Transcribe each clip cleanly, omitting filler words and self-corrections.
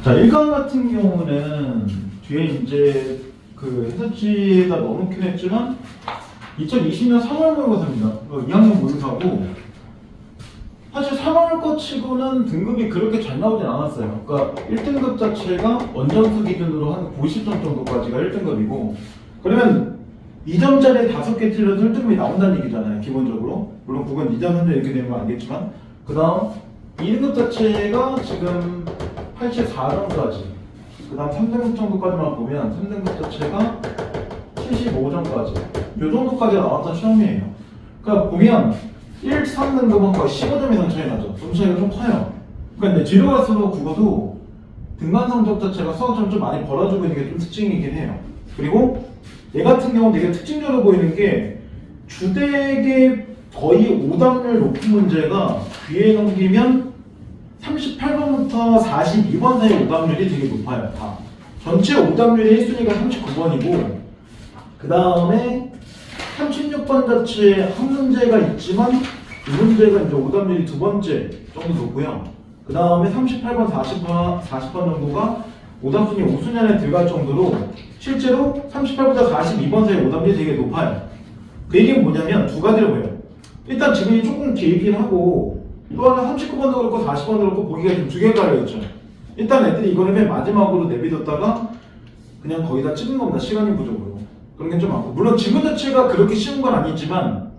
자, 1강 같은 경우는 뒤에 이제 그 해설지에다 넣어놓긴 했지만 2020년 3월 모의고사입니다. 2학년 모의고사고 사실 3월 거 치고는 등급이 그렇게 잘 나오진 않았어요. 그러니까 1등급 자체가 원점수 기준으로 한 90점 정도까지가 1등급이고 그러면 2점짜리 5개 틀려도 1등급이 나온다는 얘기잖아요. 기본적으로. 물론 그건 2점, 3점 이렇게 되는 건 알겠지만 그 다음 2등급 자체가 지금 84점까지 그 다음 3등급 정도까지만 보면 3등급 자체가 75점까지 요 정도까지 나왔던 시험이에요. 그러니까 보면 1, 3등급은 거의 15점 이상 차이 나죠. 점 차이가 좀 커요. 그러니까 근데 뒤로 갈수록 국어도 등반 성적 자체가 수학점 좀 많이 벌어지고 있는 게 좀 특징이긴 해요. 그리고 얘 같은 경우는 되게 특징적으로 보이는 게 주되게 거의 오답률 높은 문제가 귀에 넘기면 38번부터 42번 사이 오답률이 되게 높아요. 다. 전체 오답률의 1순위가 39번이고 그 다음에 36번 자체에 한 문제가 있지만 이 문제가 이제 오답률이 두 번째 정도 높고요. 그 다음에 38번, 40번 정도가 오답순위 5순위 안에 들어갈 정도로 실제로 38부터 42번 사이 오답률이 되게 높아요. 그 얘기는 뭐냐면 두 가지를 보여요. 일단 지금이 조금 길긴 하고 또 하나 39번도 그렇고 40번도 그렇고 보기가 좀 두 개가 갈려있죠. 일단 애들이 이거를 맨 마지막으로 내비뒀다가 그냥 거의 다 찍은 겁니다. 시간이 부족으로. 그런 게 좀 많고 물론 지문 자체가 그렇게 쉬운 건 아니지만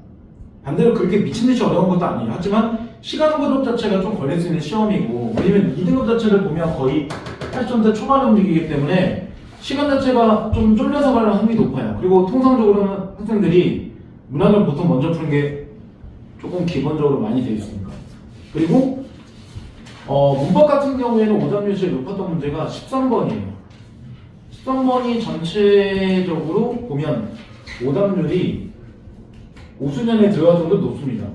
반대로 그렇게 미친듯이 어려운 것도 아니에요. 하지만 시간 부족 자체가 좀 걸릴 수 있는 시험이고 왜냐면 2등급 자체를 보면 거의 80점대 초반에 움직이기 때문에 시간 자체가 좀 쫄려서 가는 확률이 높아요. 그리고 통상적으로는 학생들이 문학을 보통 먼저 푸는 게 조금 기본적으로 많이 되어 있습니다. 그리고 문법 같은 경우에는 오답률이 제일 높았던 문제가 13번이에요. 13번이 전체적으로 보면 오답률이 5순위 안에 들어갈 정도 높습니다.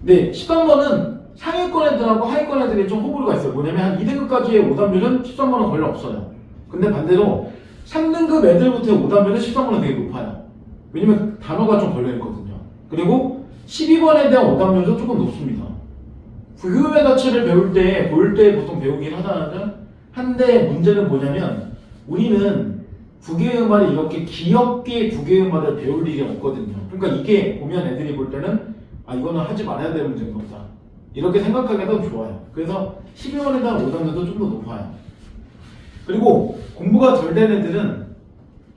근데 13번은 상위권 애들하고 하위권 애들이 좀 호불호가 있어요. 뭐냐면 한 2등급까지의 오답률은 13번은 거의 없어요. 근데 반대로 3등급 애들부터의 오답률은 13번은 되게 높아요. 왜냐면 단어가 좀 걸려있거든요. 그리고 12번에 대한 오답률도 조금 높습니다. 부교음의 자체를 배울 때 보통 배우긴 한데 문제는 뭐냐면 우리는 부계음화를 이렇게 귀엽게 부계음화를 배울 일이 없거든요. 그러니까 이게 보면 애들이 볼 때는 아 이거는 하지 말아야 될 문제인 거다 이렇게 생각하기도 좋아요. 그래서 12번에 대한 오답률도 좀 더 높아요. 그리고 공부가 덜 된 애들은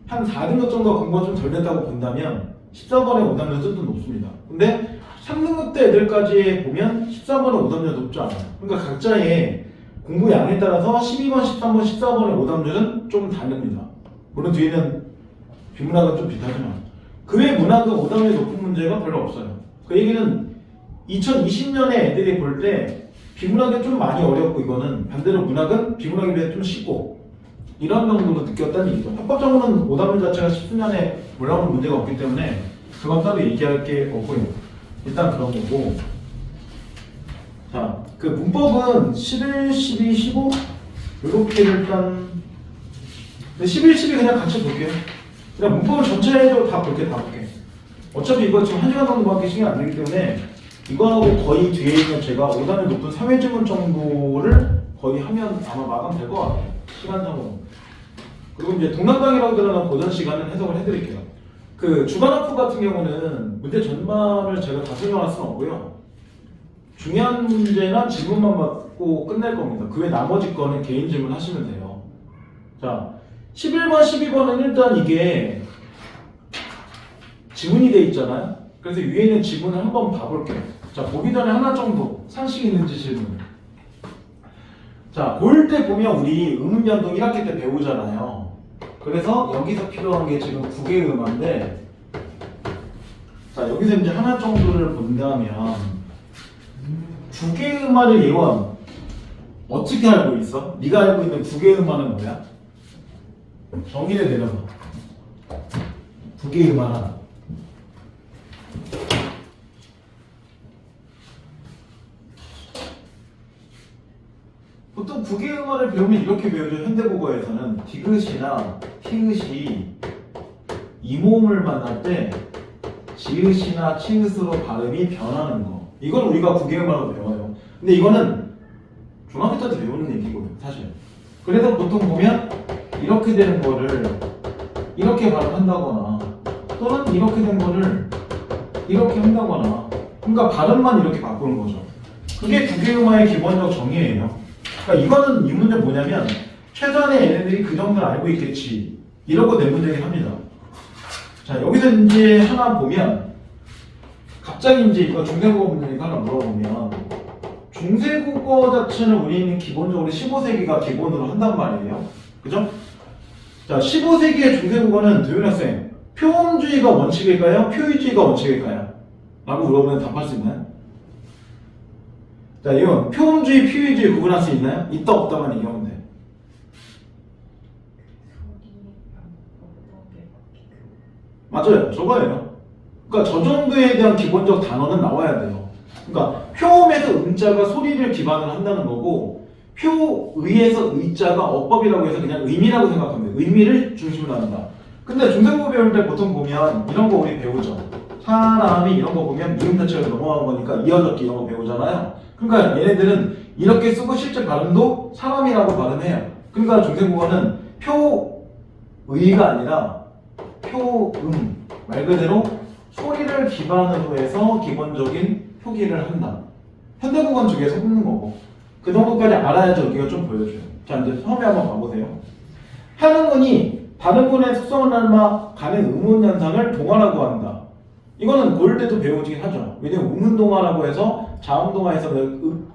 한 4등급 정도 공부가 좀 덜 됐다고 본다면 14번의 오답률도 좀 높습니다. 근데 3등급 때 애들까지 보면 14번의 오답률이 높지 않아요. 그러니까 각자의 공부 양에 따라서 12번, 13번, 14번의 오답률은 좀 다릅니다. 물론 뒤에는 비문학은 좀 비슷하지만 그 외 문학은 오답률이 높은 문제가 별로 없어요. 그 얘기는 2020년에 애들이 볼 때 비문학이 좀 많이 어렵고 이거는 반대로 문학은 비문학에 비해 좀 쉽고 이런 정도로 느꼈다는 얘기죠. 합법적으로는 오답률 자체가 10년에 올라오는 문제가 없기 때문에 그건 따로 얘기할 게 없고요. 일단 그런 거고 자, 그 문법은 11, 12, 15 이렇게를 일단 11, 12 그냥 같이 볼게요. 그냥 문법을 전체적으로 다 볼게. 어차피 이거 지금 1시간 정도밖에 시간이 안 되기 때문에 이거하고 거의 뒤에 있는 제가 오답률 높은 사회지문 정도를 거의 하면 아마 마감될 것 같아요. 시간상으로. 그리고 이제 동남강이라고 들어가는 고전 시간은 해석을 해드릴게요. 그 주간학부 같은 경우는 문제 전반을 제가 다 설명할 수는 없고요. 중요한 문제나 질문만 받고 끝낼 겁니다. 그 외 나머지 거는 개인 질문 하시면 돼요. 자, 11번, 12번은 일단 이게 지문이 돼 있잖아요. 그래서 위에 있는 지문을 한번 봐볼게요. 자, 보기 전에 하나 정도 상식 있는지 질문. 자, 볼 때 보면 우리 음운변동 1학기 때 배우잖아요. 그래서 여기서 필요한 게 지금 9개 음화인데 자, 여기서 이제 하나 정도를 본다면 9개 음화를 예원 어떻게 알고 있어? 네가 알고 있는 9개 음화는 뭐야? 정의를 내려봐. 9개 음화는 보통 9개 음화를 배우면 이렇게 배우죠. 현대국어에서는 디귿이나 티읕이 이모음을 만날 때 지읒이나 치읒으로 발음이 변하는 거. 이건 우리가 9개 음화로 배워요. 근데 이거는 중학교 때 배우는 얘기거든요, 사실. 그래서 보통 보면 이렇게 되는 거를 이렇게 발음한다거나 또는 이렇게 된 거를 이렇게 한다거나 그러니까 발음만 이렇게 바꾸는 거죠. 그게 국외음화의 기본적 정의예요. 그러니까 이거는 이 문제 뭐냐면 최소한의 얘네들이 그 정도는 알고 있겠지 이러고 내 문제긴 합니다. 자 여기서 이제 하나 보면 갑자기 이제 이거 중세국어 문제니까 하나 물어보면 중세국어 자체는 우리는 기본적으로 15세기가 기본으로 한단 말이에요. 그죠? 자 15세기의 중세국어는 도윤 학생 표음주의가 원칙일까요? 표의주의가 원칙일까요? 라고 물어보면 답할 수 있나요? 자 이건 표음주의, 표의주의 구분할 수 있나요? 있다 없다만 얘기하면 돼. 맞아요. 저거예요. 그러니까 저 정도에 대한 기본적 단어는 나와야 돼요. 그러니까 표음에서 음자가 소리를 기반으로 한다는 거고 표의에서 의자가 어법이라고 해서 그냥 의미라고 생각하면 돼요. 의미를 중심으로 한다. 근데 중세국어 배울 때 보통 보면 이런 거 우리 배우죠. 사람이 이런 거 보면 미음 자체가 넘어간 거니까 이어졌기 이런 거 배우잖아요. 그러니까 얘네들은 이렇게 쓰고 실제 발음도 사람이라고 발음해요. 그러니까 중세국어는 표의가 아니라 표음 말 그대로 소리를 기반으로 해서 기본적인 표기를 한다. 현대국어는 두 개 섞는 거고 그 정도까지 알아야지 여기가 좀 보여줘요. 자 이제 처음에 한번 봐보세요. 한음문이 다른문의 특성을 닮아 가는 음운 현상을 동화라고 한다. 이거는 고일 때도 배우긴 하죠. 왜냐면 음운동화라고 해서 자음동화에서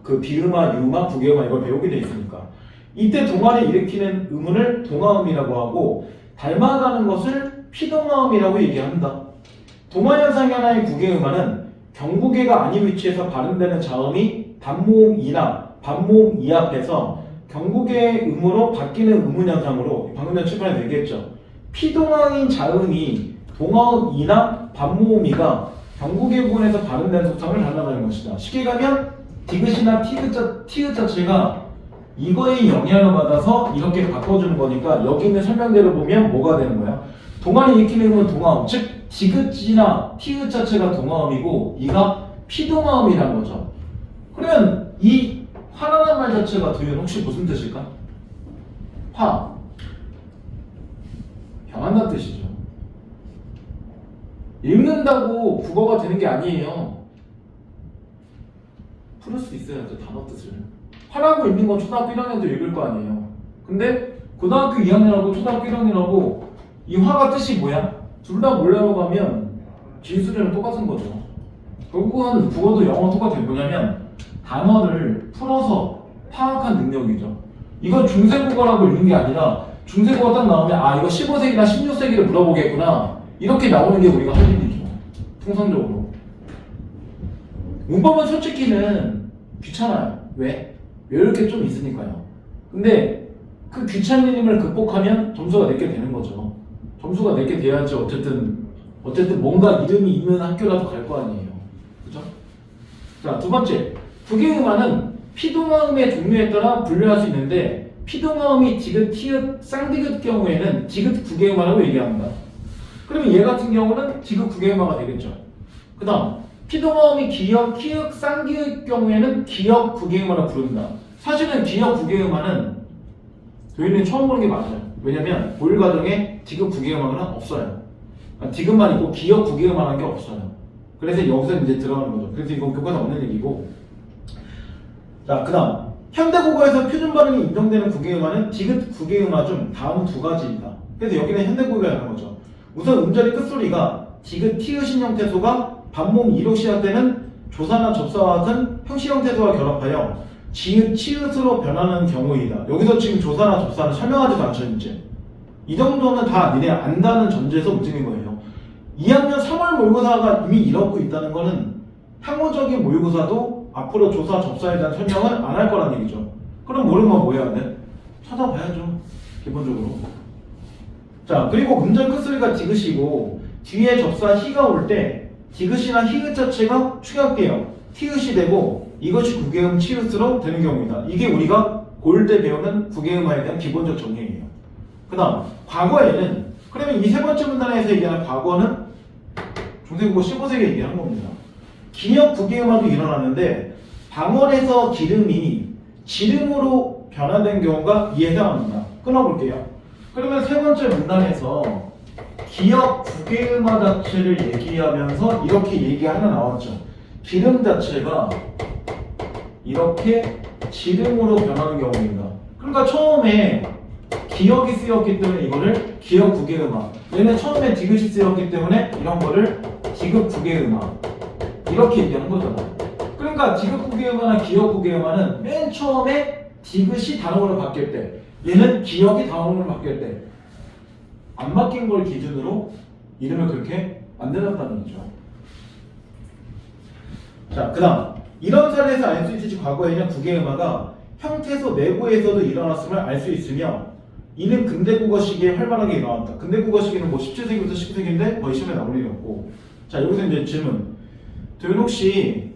그 비음화, 유음화, 부계음화 이걸 배우게 돼 있으니까. 이때 동화를 일으키는 음운을 동화음이라고 하고 닮아가는 것을 피동화음이라고 얘기한다. 동화 현상의 하나인 구계음화는 경구계가 아닌 위치에서 발음되는 자음이 단모음 이나 반모음 이 앞에서 경구계의 음으로 바뀌는 음운 현상으로 방금 전 칠판에 얘기했죠. 피동화인 자음이 동화음 이나 반모음이가 경구계 부분에서 발음되는 속성을 닮아가는 것이다. 쉽게 가면 디귿이나 티귿 자체가 이거에 영향을 받아서 이렇게 바꿔주는 거니까 여기 있는 설명대로 보면 뭐가 되는 거야? 동화를 일으키는 음은 동화음, 즉 디귿이나 티귿 자체가 동화음이고 이가 피동화음이라는 거죠. 그러면 이 화라는 말 자체가 도윤 혹시 무슨 뜻일까? 화 변한다는 뜻이죠. 읽는다고 국어가 되는 게 아니에요. 풀을 수 있어야죠. 단어 뜻을. 화라고 읽는 건 초등학교 1학년도 읽을 거 아니에요. 근데 고등학교 2학년하고 초등학교 1학년하고 이 화가 뜻이 뭐야? 둘 다 몰라고 가면 진수리랑 똑같은 거죠. 결국은 국어도 영어 똑같아요. 뭐냐면 단어를 풀어서 파악한 능력이죠. 이건 중세국어라고 읽는 게 아니라 중세국어 딱 나오면 아 이거 15세기나 16세기를 물어보겠구나 이렇게 나오는 게 우리가 할 일이죠. 통상적으로. 문법은 솔직히는 귀찮아요. 왜? 외울 게 좀 있으니까요. 근데 그 귀찮음을 극복하면 점수가 내게 되는 거죠. 점수가 내게 돼야지 어쨌든 뭔가 이름이 있는 학교라도 갈 거 아니에요. 그죠? 자, 두 번째. 부계음화는 피동화음의 종류에 따라 분류할 수 있는데 피동화음이 디귿, 티귿, 쌍디귿 경우에는 디귿 부계음화라고 얘기합니다. 그러면 얘 같은 경우는 디귿 부계음화가 되겠죠. 그 다음 피동화음이 기역, 키읔, 쌍기역 경우에는 기역 부계음화라고 부른다. 사실은 기역 부계음화는 도윤이 처음 보는 게 맞아요. 왜냐면 고일 과정에 디귿 부계음화는 없어요. 그러니까 디귿만 있고 기역 부계음화라는 게 없어요. 그래서 여기서 이제 들어가는 거죠. 그래서 이건 교과서 없는 얘기고. 자, 그 다음 현대국어에서 표준 발음이 인정되는 구계음화는 디귿 구계음화 중 다음 두 가지이다. 그래서 여기는 현대국어가 하는 거죠. 우선 음절의 끝소리가 디귿 티읕인 형태소가 반모음 이로 시작되는 조사나 접사와 같은 형식 형태소와 결합하여 지읒, 치읒으로 변하는 경우이다. 여기서 지금 조사나 접사는 설명하지도 않죠. 이제 이 정도는 다 니네 안다는 전제에서 움직인 거예요. 2학년 3월 모의고사가 이미 이러고 있다는 거는 향후적인 모의고사도 앞으로 조사, 접사에 대한 설명을 안 할 거란 얘기죠. 그럼 모르면 뭐 해야 돼? 찾아봐야죠. 기본적으로. 자, 그리고 음절 끝소리가 디귿이고 뒤에 접사 히가 올 때 디귿이나 히읗 자체가 축약돼요. 티읕이 되고 이것이 구계음 치읒으로 되는 경우입니다. 이게 우리가 고1 때 배우는 구계음화에 대한 기본적 정의예요. 그 다음 과거에는 그러면 이 세 번째 문단에서 얘기하는 과거는 중세국어 15세기에 얘기하는 겁니다. 기역 구계음화도 일어나는데 방언에서 기름이 지름으로 변화된 경우가 이에 해당합니다. 끊어볼게요. 그러면 세 번째 문단에서 기억 부계음화 자체를 얘기하면서 이렇게 얘기가 하나 나왔죠. 기름 자체가 이렇게 지름으로 변하는 경우입니다. 그러니까 처음에 기억이 쓰였기 때문에 이거를 기억 부계음화, 얘는 처음에 디귿이 쓰였기 때문에 이런 거를 디귿 부계음화 이렇게 얘기하는 거잖아요. 그러니까 디귿 부계음화나 기억 부계음화는 맨 처음에 디귿이 단어로 바뀔 때, 얘는 기억이 단어로 바뀔 때 안 바뀐 걸 기준으로 이름을 그렇게 만들었다는 얘기죠. 자, 그 다음 이런 사례에서 알 수 있듯이 과거에는 부계음화가 형태소 내부에서도 일어났음을 알 수 있으며 이는 근대국어 시기에 활발하게 일어났다. 근대국어 시기는 뭐 17세기부터 19세기인데 거의 시험에 나올 일이 없고. 자, 여기서 이제 질문. 도현 혹시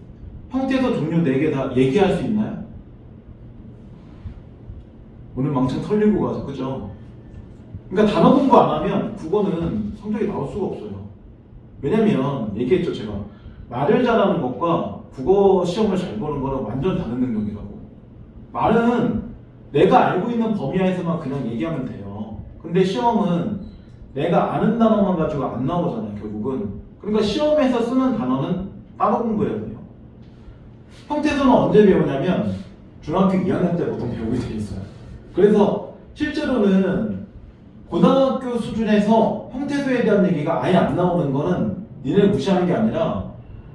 형태소 종류 4개 다 얘기할 수 있나요? 오늘 망청 털리고 가서, 그죠? 그러니까 단어 공부 안 하면 국어는 성적이 나올 수가 없어요. 왜냐면 얘기했죠, 제가. 말을 잘하는 것과 국어 시험을 잘 보는 거는 완전 다른 능력이라고. 말은 내가 알고 있는 범위 안에서만 그냥 얘기하면 돼요. 근데 시험은 내가 아는 단어만 가지고 안 나오잖아요, 결국은. 그러니까 시험에서 쓰는 단어는 따로 공부해야 돼요. 형태소는 언제 배우냐면 중학교 2학년 때 보통 배우게 돼 있어요. 그래서 실제로는 고등학교 수준에서 형태소에 대한 얘기가 아예 안 나오는 거는 니네를 무시하는 게 아니라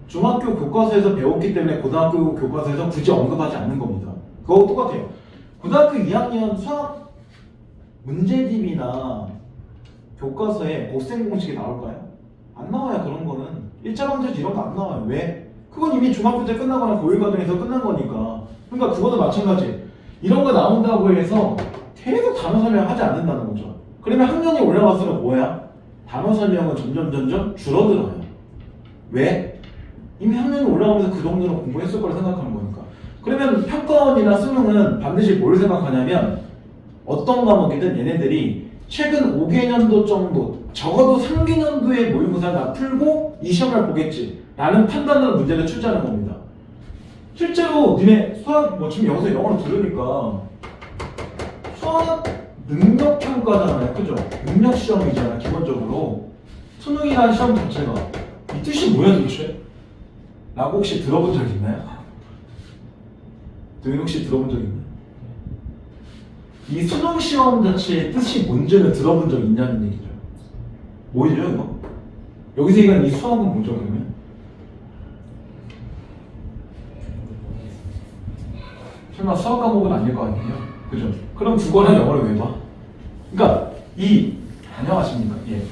중학교 교과서에서 배웠기 때문에 고등학교 교과서에서 굳이 언급하지 않는 겁니다. 그거 똑같아요. 고등학교 2학년 수학 문제집이나 교과서에 곱셈 공식이 나올까요? 안 나와요. 그런 거는 일자방정지 이런 거 안 나와요. 왜? 그건 이미 중학교 때 끝나거나 고1 과정에서 끝난 거니까. 그러니까 그거도 마찬가지. 이런 거 나온다고 해서 계속 단어 설명하지 않는다는 거죠. 그러면 학년이 올라갈수록 뭐야? 단어 설명은 점점 줄어들어요. 왜? 이미 학년이 올라가면서 그 정도는 공부했을 거라 생각하는 거니까. 그러면 평가원이나 수능은 반드시 뭘 생각하냐면 어떤 과목이든 얘네들이 최근 5개년도 정도, 적어도 3개년도의 모의고사를 다 풀고 이 시험을 보겠지 라는 판단으로 문제를 출제하는 겁니다. 실제로 니네 수학, 뭐 지금 여기서 영어를 들으니까 수학 능력평가잖아요. 그죠? 능력시험이잖아, 기본적으로. 수능이라는 시험 자체가 이 뜻이 뭐야 도대체? 라고 혹시 들어본 적 있나요? 도현 혹시 들어본 적 있나요? 이 수능 시험 자체의 뜻이 뭔지를 들어본 적 있냐는 얘기죠. 뭐죠 이거? 여기서 얘기하는 이 수학은 뭐죠 그러면? 설마 수학 과목은 아닐 거 아니에요? 그죠? 그럼 국어랑 영어를 왜 봐? 그러니까 안녕하십니까? 예.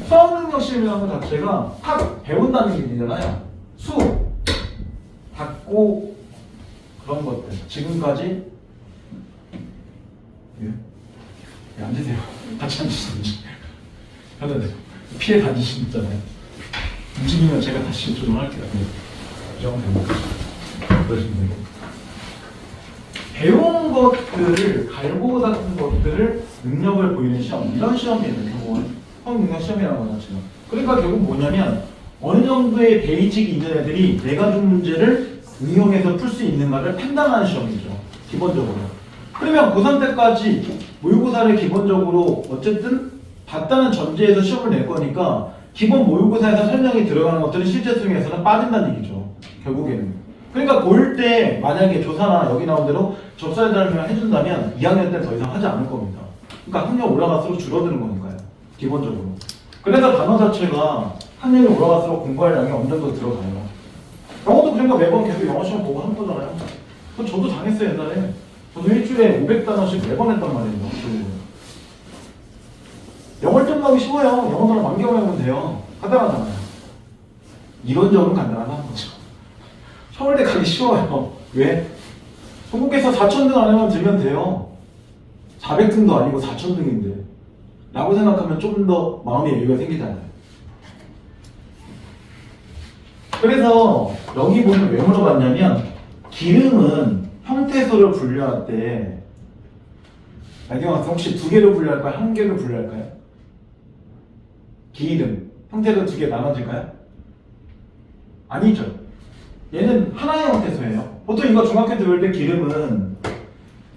수학 능력 시험이라는 것 자체가 학 배운다는 얘기잖아요. 수, 받고 그런 것들. 지금까지 예, 앉으세요. 같이 앉으시든지. 편하세요. 피해 다니시잖아요. 움직이면 제가 다시 조정할게요. 이 정도 됩니다. 그러시면 되고. 배운 것들을, 갈고 닦은 것들을 능력을 보이는 시험, 이런 시험이에요. 결국은 수학능력 시험이라는 거 자체가. 그러니까 결국 뭐냐면 어느 정도의 베이직이 있는 애들이 네 가지 문제를 응용해서 풀 수 있는가를 판단하는 시험이죠. 기본적으로. 그러면 고3 때까지 모의고사를 기본적으로 어쨌든 봤다는 전제에서 시험을 낼 거니까 기본 모의고사에서 설명이 들어가는 것들은 실제 수능에서는 빠진다는 얘기죠. 결국에는. 그러니까 고1 때 만약에 조사나 여기 나온 대로 접수에 대한 설명을 해준다면 2학년 때 더 이상 하지 않을 겁니다. 그러니까 학년 올라갈수록 줄어드는 거니까요. 기본적으로. 그래서 단어 자체가 학년이 올라갈수록 공부할 양이 어느 정도 들어가요. 영어도 그러니까 매번 계속 영어 시험 보고 하는 거잖아요. 그건 저도 당했어요 옛날에. 저도 일주일에 500단어씩 매번 했단 말이에요. 영어 1점 나오기 쉬워요. 영어는 만개하면 돼요. 간단하잖아요. 이론적으로 간단하다는 거죠. 서울대 가기 쉬워요. 왜? 전국에서 4,000등 안에만 들면 돼요. 400등도 아니고 4,000등인데 라고 생각하면 좀 더 마음의 여유가 생기잖아요. 그래서 여기 보면 왜 물어봤냐면 기름은 형태소를 분류할 때 나경학생 혹시 두 개로 분류할까요? 한 개로 분류할까요? 기름 형태도 두 개 나눠질까요? 아니죠. 얘는 하나의 형태소예요. 보통 이거 중학교 때 배울 때 기름은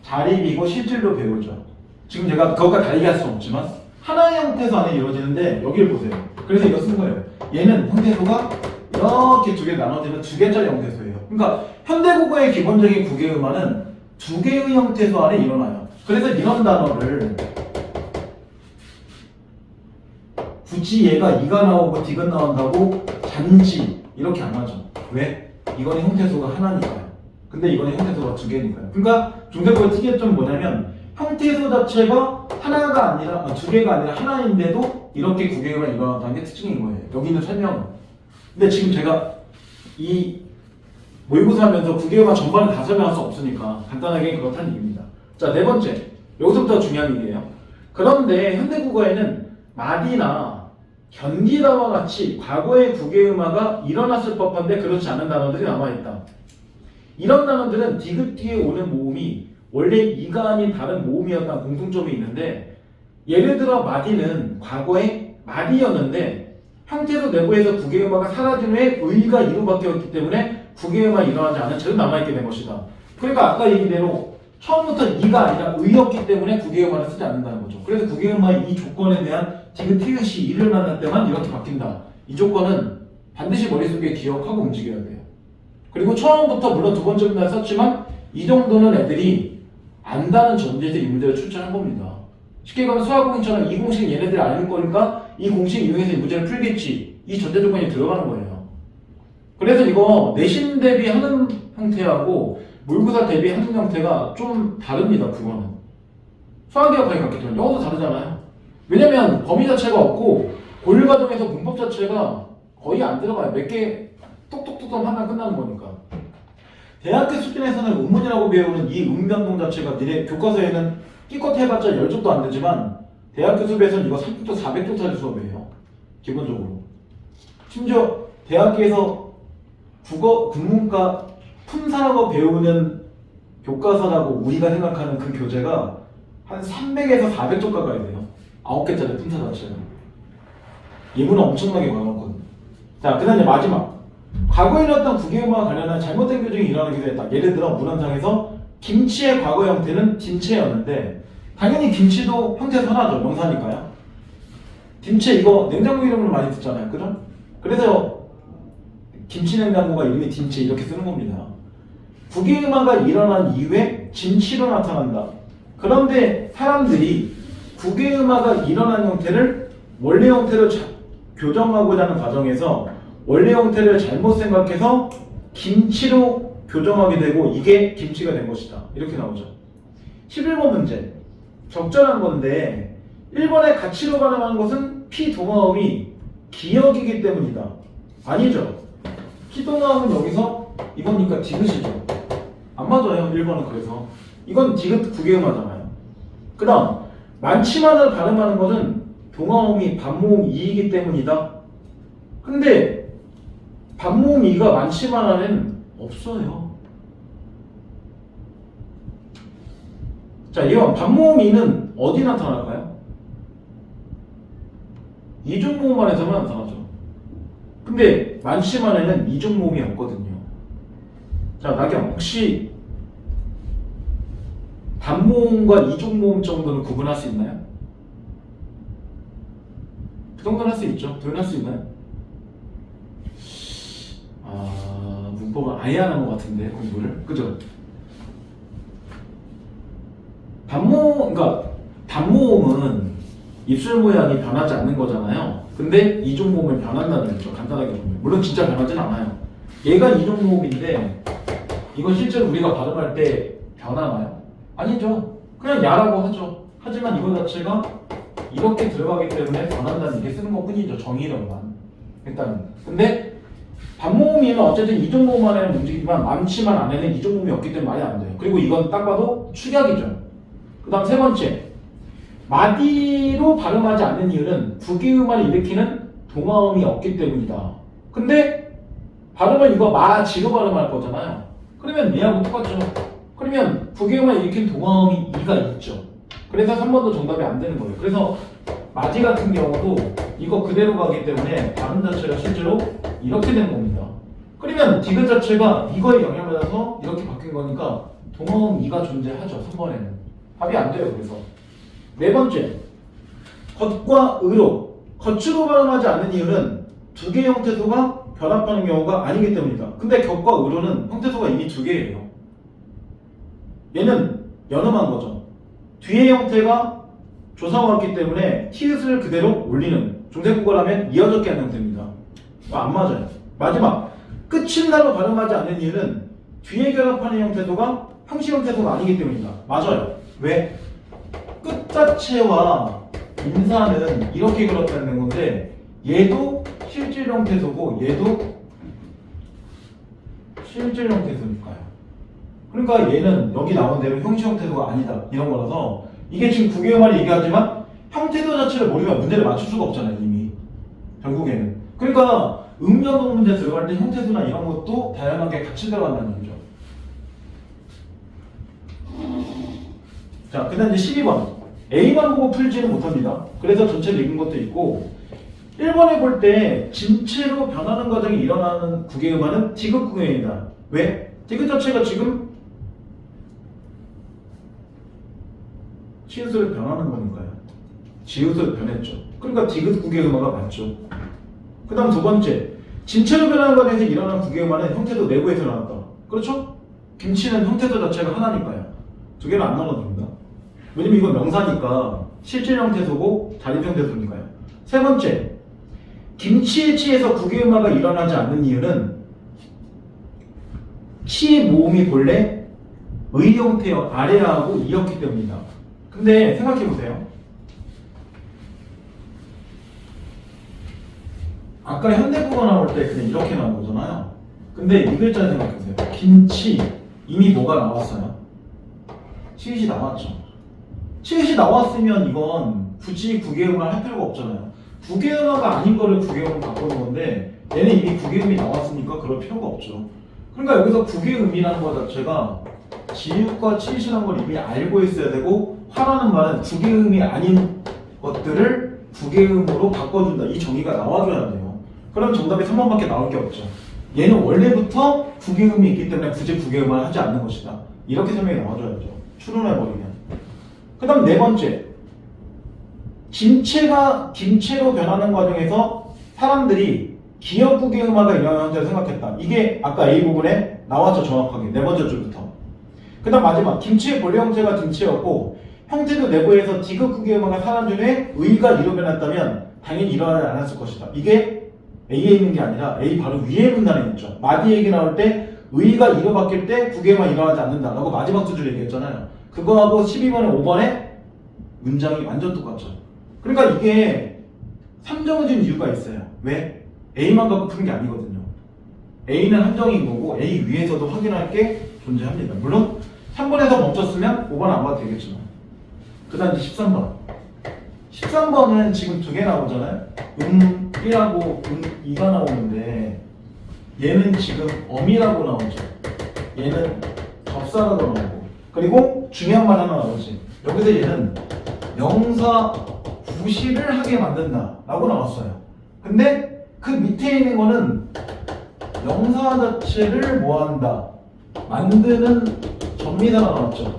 자립이고 실질로 배우죠. 지금 제가 그것과 다르게 할 수는 없지만 하나의 형태소 안에 이루어지는데 여기를 보세요. 그래서 이거 쓴 거예요. 얘는 형태소가 이렇게 두 개 나눠지는 두 개짜리 형태소예요. 그러니까 현대국어의 기본적인 국외음화는 두 개의 형태소 안에 일어나요. 그래서 이런 단어를 굳이 얘가 이가 나오고 디귿 나온다고 잔지 이렇게 안 하죠. 왜? 이거는 형태소가 하나니까요. 근데 이거는 형태소가 두 개니까요. 그러니까 중대국어의 특이점은 뭐냐면 형태소 자체가 하나가 아니라 두 개가 아니라 하나인데도 이렇게 국외음화가 일어난다는 게 특징인 거예요. 여기 있는 설명은. 근데 지금 제가 이 모의고사 하면서 국외음화 전반을 다 설명할 수 없으니까 간단하게 그렇다는 얘기입니다. 자, 네 번째. 여기서부터 중요한 얘기예요. 그런데 현대국어에는 마디나 견디다와 같이 과거의 국외음화가 일어났을 법한데 그렇지 않은 단어들이 남아있다. 이런 단어들은 디귿 뒤에 오는 모음이 원래 이가 아닌 다른 모음이었다는 공통점이 있는데 예를 들어 마디는 과거에 마디였는데 형태소 내부에서 국외음화가 사라진 후에 의가 이로 바뀌었기 때문에 국외음화 일어나지 않은 채로 남아있게 된 것이다. 그러니까 아까 얘기대로 처음부터 이가 아니라 의였기 때문에 국외음화를 쓰지 않는다는 거죠. 그래서 국외음화의 이 조건에 대한 디귿 티귿이 이를 만날 때만 이렇게 바뀐다. 이 조건은 반드시 머릿속에 기억하고 움직여야 돼요. 그리고 처음부터 물론 두 번째 문단을 썼지만 이 정도는 애들이 안다는 전제에서 이 문제를 출제한 겁니다. 쉽게 말하면 수학공식처럼 이 공식은 얘네들이 아는 거니까 이 공식 이용해서 이 문제를 풀겠지. 이 전제 조건이 들어가는 거예요. 그래서 이거 내신 대비하는 형태하고 모의고사 대비하는 형태가 좀 다릅니다. 그거는 수학이하고 같기 때문에 영어도 다르잖아요. 왜냐면 범위 자체가 없고 고일 과정에서 문법 자체가 거의 안 들어가요. 몇 개 똑똑똑똑 하면 끝나는 거니까. 대학교 수준에서는 음문이라고 배우는 이 음변동 자체가 니네 교과서에는 끼껏 해봤자 10쪽도 안 되지만 대학교 수업에서는 이거 300쪽, 400쪽짜리 수업이에요. 기본적으로. 심지어 대학교에서 국어, 국문과 품사라고 배우는 교과서라고 우리가 생각하는 그 교재가 한 300에서 400쪽 가까이 돼요. 9개짜리 품사 자체가. 예문은 엄청나게 많았거든요. 자, 그 다음에 마지막. 과거에 일어났던 국외음화와 관련한 잘못된 교정이 일어나기도 했다. 예를 들어 문헌상에서 김치의 과거 형태는 김체였는데 당연히 김치도 형태에서 하나죠. 명사니까요. 김치 이거 냉장고 이름으로 많이 듣잖아요. 그죠? 그래서 김치냉장고가 이름이 김치 이렇게 쓰는 겁니다. 국외음화가 일어난 이후에 진치로 나타난다. 그런데 사람들이 국외음화가 일어난 형태를 원래 형태로 교정하고자 하는 과정에서 원래 형태를 잘못 생각해서 김치로 교정하게 되고 이게 김치가 된 것이다. 이렇게 나오죠. 11번 문제. 적절한 건데 1번의 가치로 발음하는 것은 피동화음이 기억이기 때문이다. 아니죠. 피동화음은 여기서 이거니까 디귿이죠. 안 맞아요. 1번은 그래서. 이건 디귿 국외음화잖아요. 그 다음 많지만을 발음하는 것은 동화음이 반모음 이이기 때문이다. 근데 반모음 이가 많지만은 없어요. 자, 이건 반모음 이는 어디 나타날까요? 이중모음 안에서만 나타나죠. 근데 많지만에는 이중모음이 없거든요. 자, 나경 혹시 단모음과 이중모음 정도는 구분할 수 있나요? 그 정도는 할 수 있죠. 표현할 수 있나요? 문법을 아예 안 한 것 같은데 공부를. 그죠? 그러니까 단모음은 입술 모양이 변하지 않는 거잖아요. 근데 이중모음은 변한다는 거죠. 간단하게 보면. 물론 진짜 변하진 않아요. 얘가 이중모음인데 이건 실제로 우리가 발음할 때 변하나요? 아니죠. 그냥 야라고 하죠. 하지만 이거 자체가 이렇게 들어가기 때문에 변한다는 게 쓰는 것 뿐이죠. 정의로만. 일단. 근데 반모음이는 어쨌든 이중모음 안에는 움직이지만 많지만 안에는 이중모음이 없기 때문에 말이 안 돼요. 그리고 이건 딱 봐도 축약이죠. 그 다음 세 번째. 마디로 발음하지 않는 이유는 국외음화를 일으키는 동화음이 없기 때문이다. 근데 발음은 이거 마지로 발음할 거잖아요. 그러면 얘하고 똑같죠. 그러면 국외음화를 일으키는 동화음이 이가 있죠. 그래서 3번도 정답이 안 되는 거예요. 그래서 마디 같은 경우도 이거 그대로 가기 때문에 발음 자체가 실제로 이렇게 되는 겁니다. 그러면 디귿 자체가 이거에 영향을 받아서 이렇게 바뀐 거니까 동어음 2가 존재하죠. 3번에는. 답이 안 돼요. 그래서. 네 번째. 겉과 의로. 겉으로 발음하지 않는 이유는 두 개의 형태소가 결합하는 경우가 아니기 때문이다. 근데 겉과 의로는 형태소가 이미 두 개예요. 얘는 연음한 거죠. 뒤의 형태가 조사왔기 때문에 티읕을 그대로 올리는 중세국어라면 이어졌게 하는 형태입니다. 안 맞아요. 마지막. 끝인다로 발음하지 않는 이유는 뒤에 결합하는 형태소가 형식 형태소가 아니기 때문이다. 맞아요. 왜? 끝 자체와 인사는 이렇게 결합되는 건데 얘도 실질 형태소고 얘도 실질 형태소니까요. 그러니까 얘는 여기 나온 대로 형식 형태소가 아니다 이런 거라서 이게 지금 국외음말이 얘기하지만 형태소 자체를 모르면 문제를 맞출 수가 없잖아요. 이미 결국에는. 그러니까 음연동 문제 들어갈 때 형태소나 이런 것도 다양하게 같이 들어간다는 얘기죠. 자, 그 다음 이제 12번. A만 보고 풀지는 못합니다. 그래서 전체를 읽은 것도 있고 1번에 볼 때 진체로 변하는 과정이 일어나는 국외음화는 디귿 국외음이다. 왜? 디귿 자체가 지금 치읓으로 변하는 거니까요. 지읒으로 변했죠. 그러니까 디귿 국외음화가 맞죠. 그 다음 두 번째. 진체로 변하는 과정에서 일어나는 국외음화는 형태도 내부에서 나왔다. 그렇죠? 김치는 형태도 자체가 하나니까요. 두 개는 안 나눠줍니다. 왜냐면 이건 명사니까 실질 형태소고 자립 형태소니까요. 세 번째. 김치의 치에서 국외음화가 일어나지 않는 이유는 치의 모음이 본래 의 형태여 아래하고 이었기 때문이다. 근데 생각해보세요. 아까 현대국어 나올 때 그냥 이렇게 나온 거잖아요. 근데 이 글자를 생각해보세요. 김치 이미 뭐가 나왔어요? 치읓이 나왔죠. 치읓이 나왔으면 이건 굳이 국외음을 할 필요가 없잖아요. 국외음화가 아닌 거를 국외음으로 바꾸는 건데 얘는 이미 국외음이 나왔으니까 그럴 필요가 없죠. 그러니까 여기서 국외음이라는 것 자체가 지읒과 치읓이라는 걸 이미 알고 있어야 되고 화라는 말은 국외음이 아닌 것들을 국외음으로 바꿔준다. 이 정의가 나와줘야 돼요. 그럼 정답이 3번밖에 나올 게 없죠. 얘는 원래부터 국외음이 있기 때문에 굳이 국외음을 하지 않는 것이다. 이렇게 설명이 나와줘야죠. 추론해버리면. 그 다음 네 번째. 진체가 김체로 변하는 과정에서 사람들이 기역 국외음화가 일어나는 형태를 생각했다. 이게 아까 A 부분에 나왔죠. 정확하게. 네 번째 줄부터. 그 다음 마지막. 김치의 본래 형태가 김치였고 형태도 내부에서 디귿 국외음화가 사람 중에 의가 이로 변했다면 당연히 일어나지 않았을 것이다. 이게 A에 있는 게 아니라 A 바로 위에 문단에 있죠. 마디 얘기 나올 때 의가 이로 바뀔 때 국외음화 일어나지 않는다 라고 마지막 두 줄 얘기했잖아요. 그거하고 12번에 5번에 문장이 완전 똑같죠. 그러니까 이게 3정해진 이유가 있어요. 왜? A만 갖고 푸는 게 아니거든요. A는 한정인 거고 A 위에서도 확인할 게 존재합니다. 물론 3번에서 멈췄으면 5번 안 봐도 되겠지만. 그 다음 이제 13번. 13번은 지금 두 개 나오잖아요. 1하고 2가 나오는데 얘는 지금 엄이라고 나오죠. 얘는 접사라고 나오고 그리고 중요한 말 하나 나오지. 여기서 얘는 명사 구실을 하게 만든다 라고 나왔어요. 근데 그 밑에 있는 거는 명사 자체를 뭐한다 만드는 접니다가 나왔죠.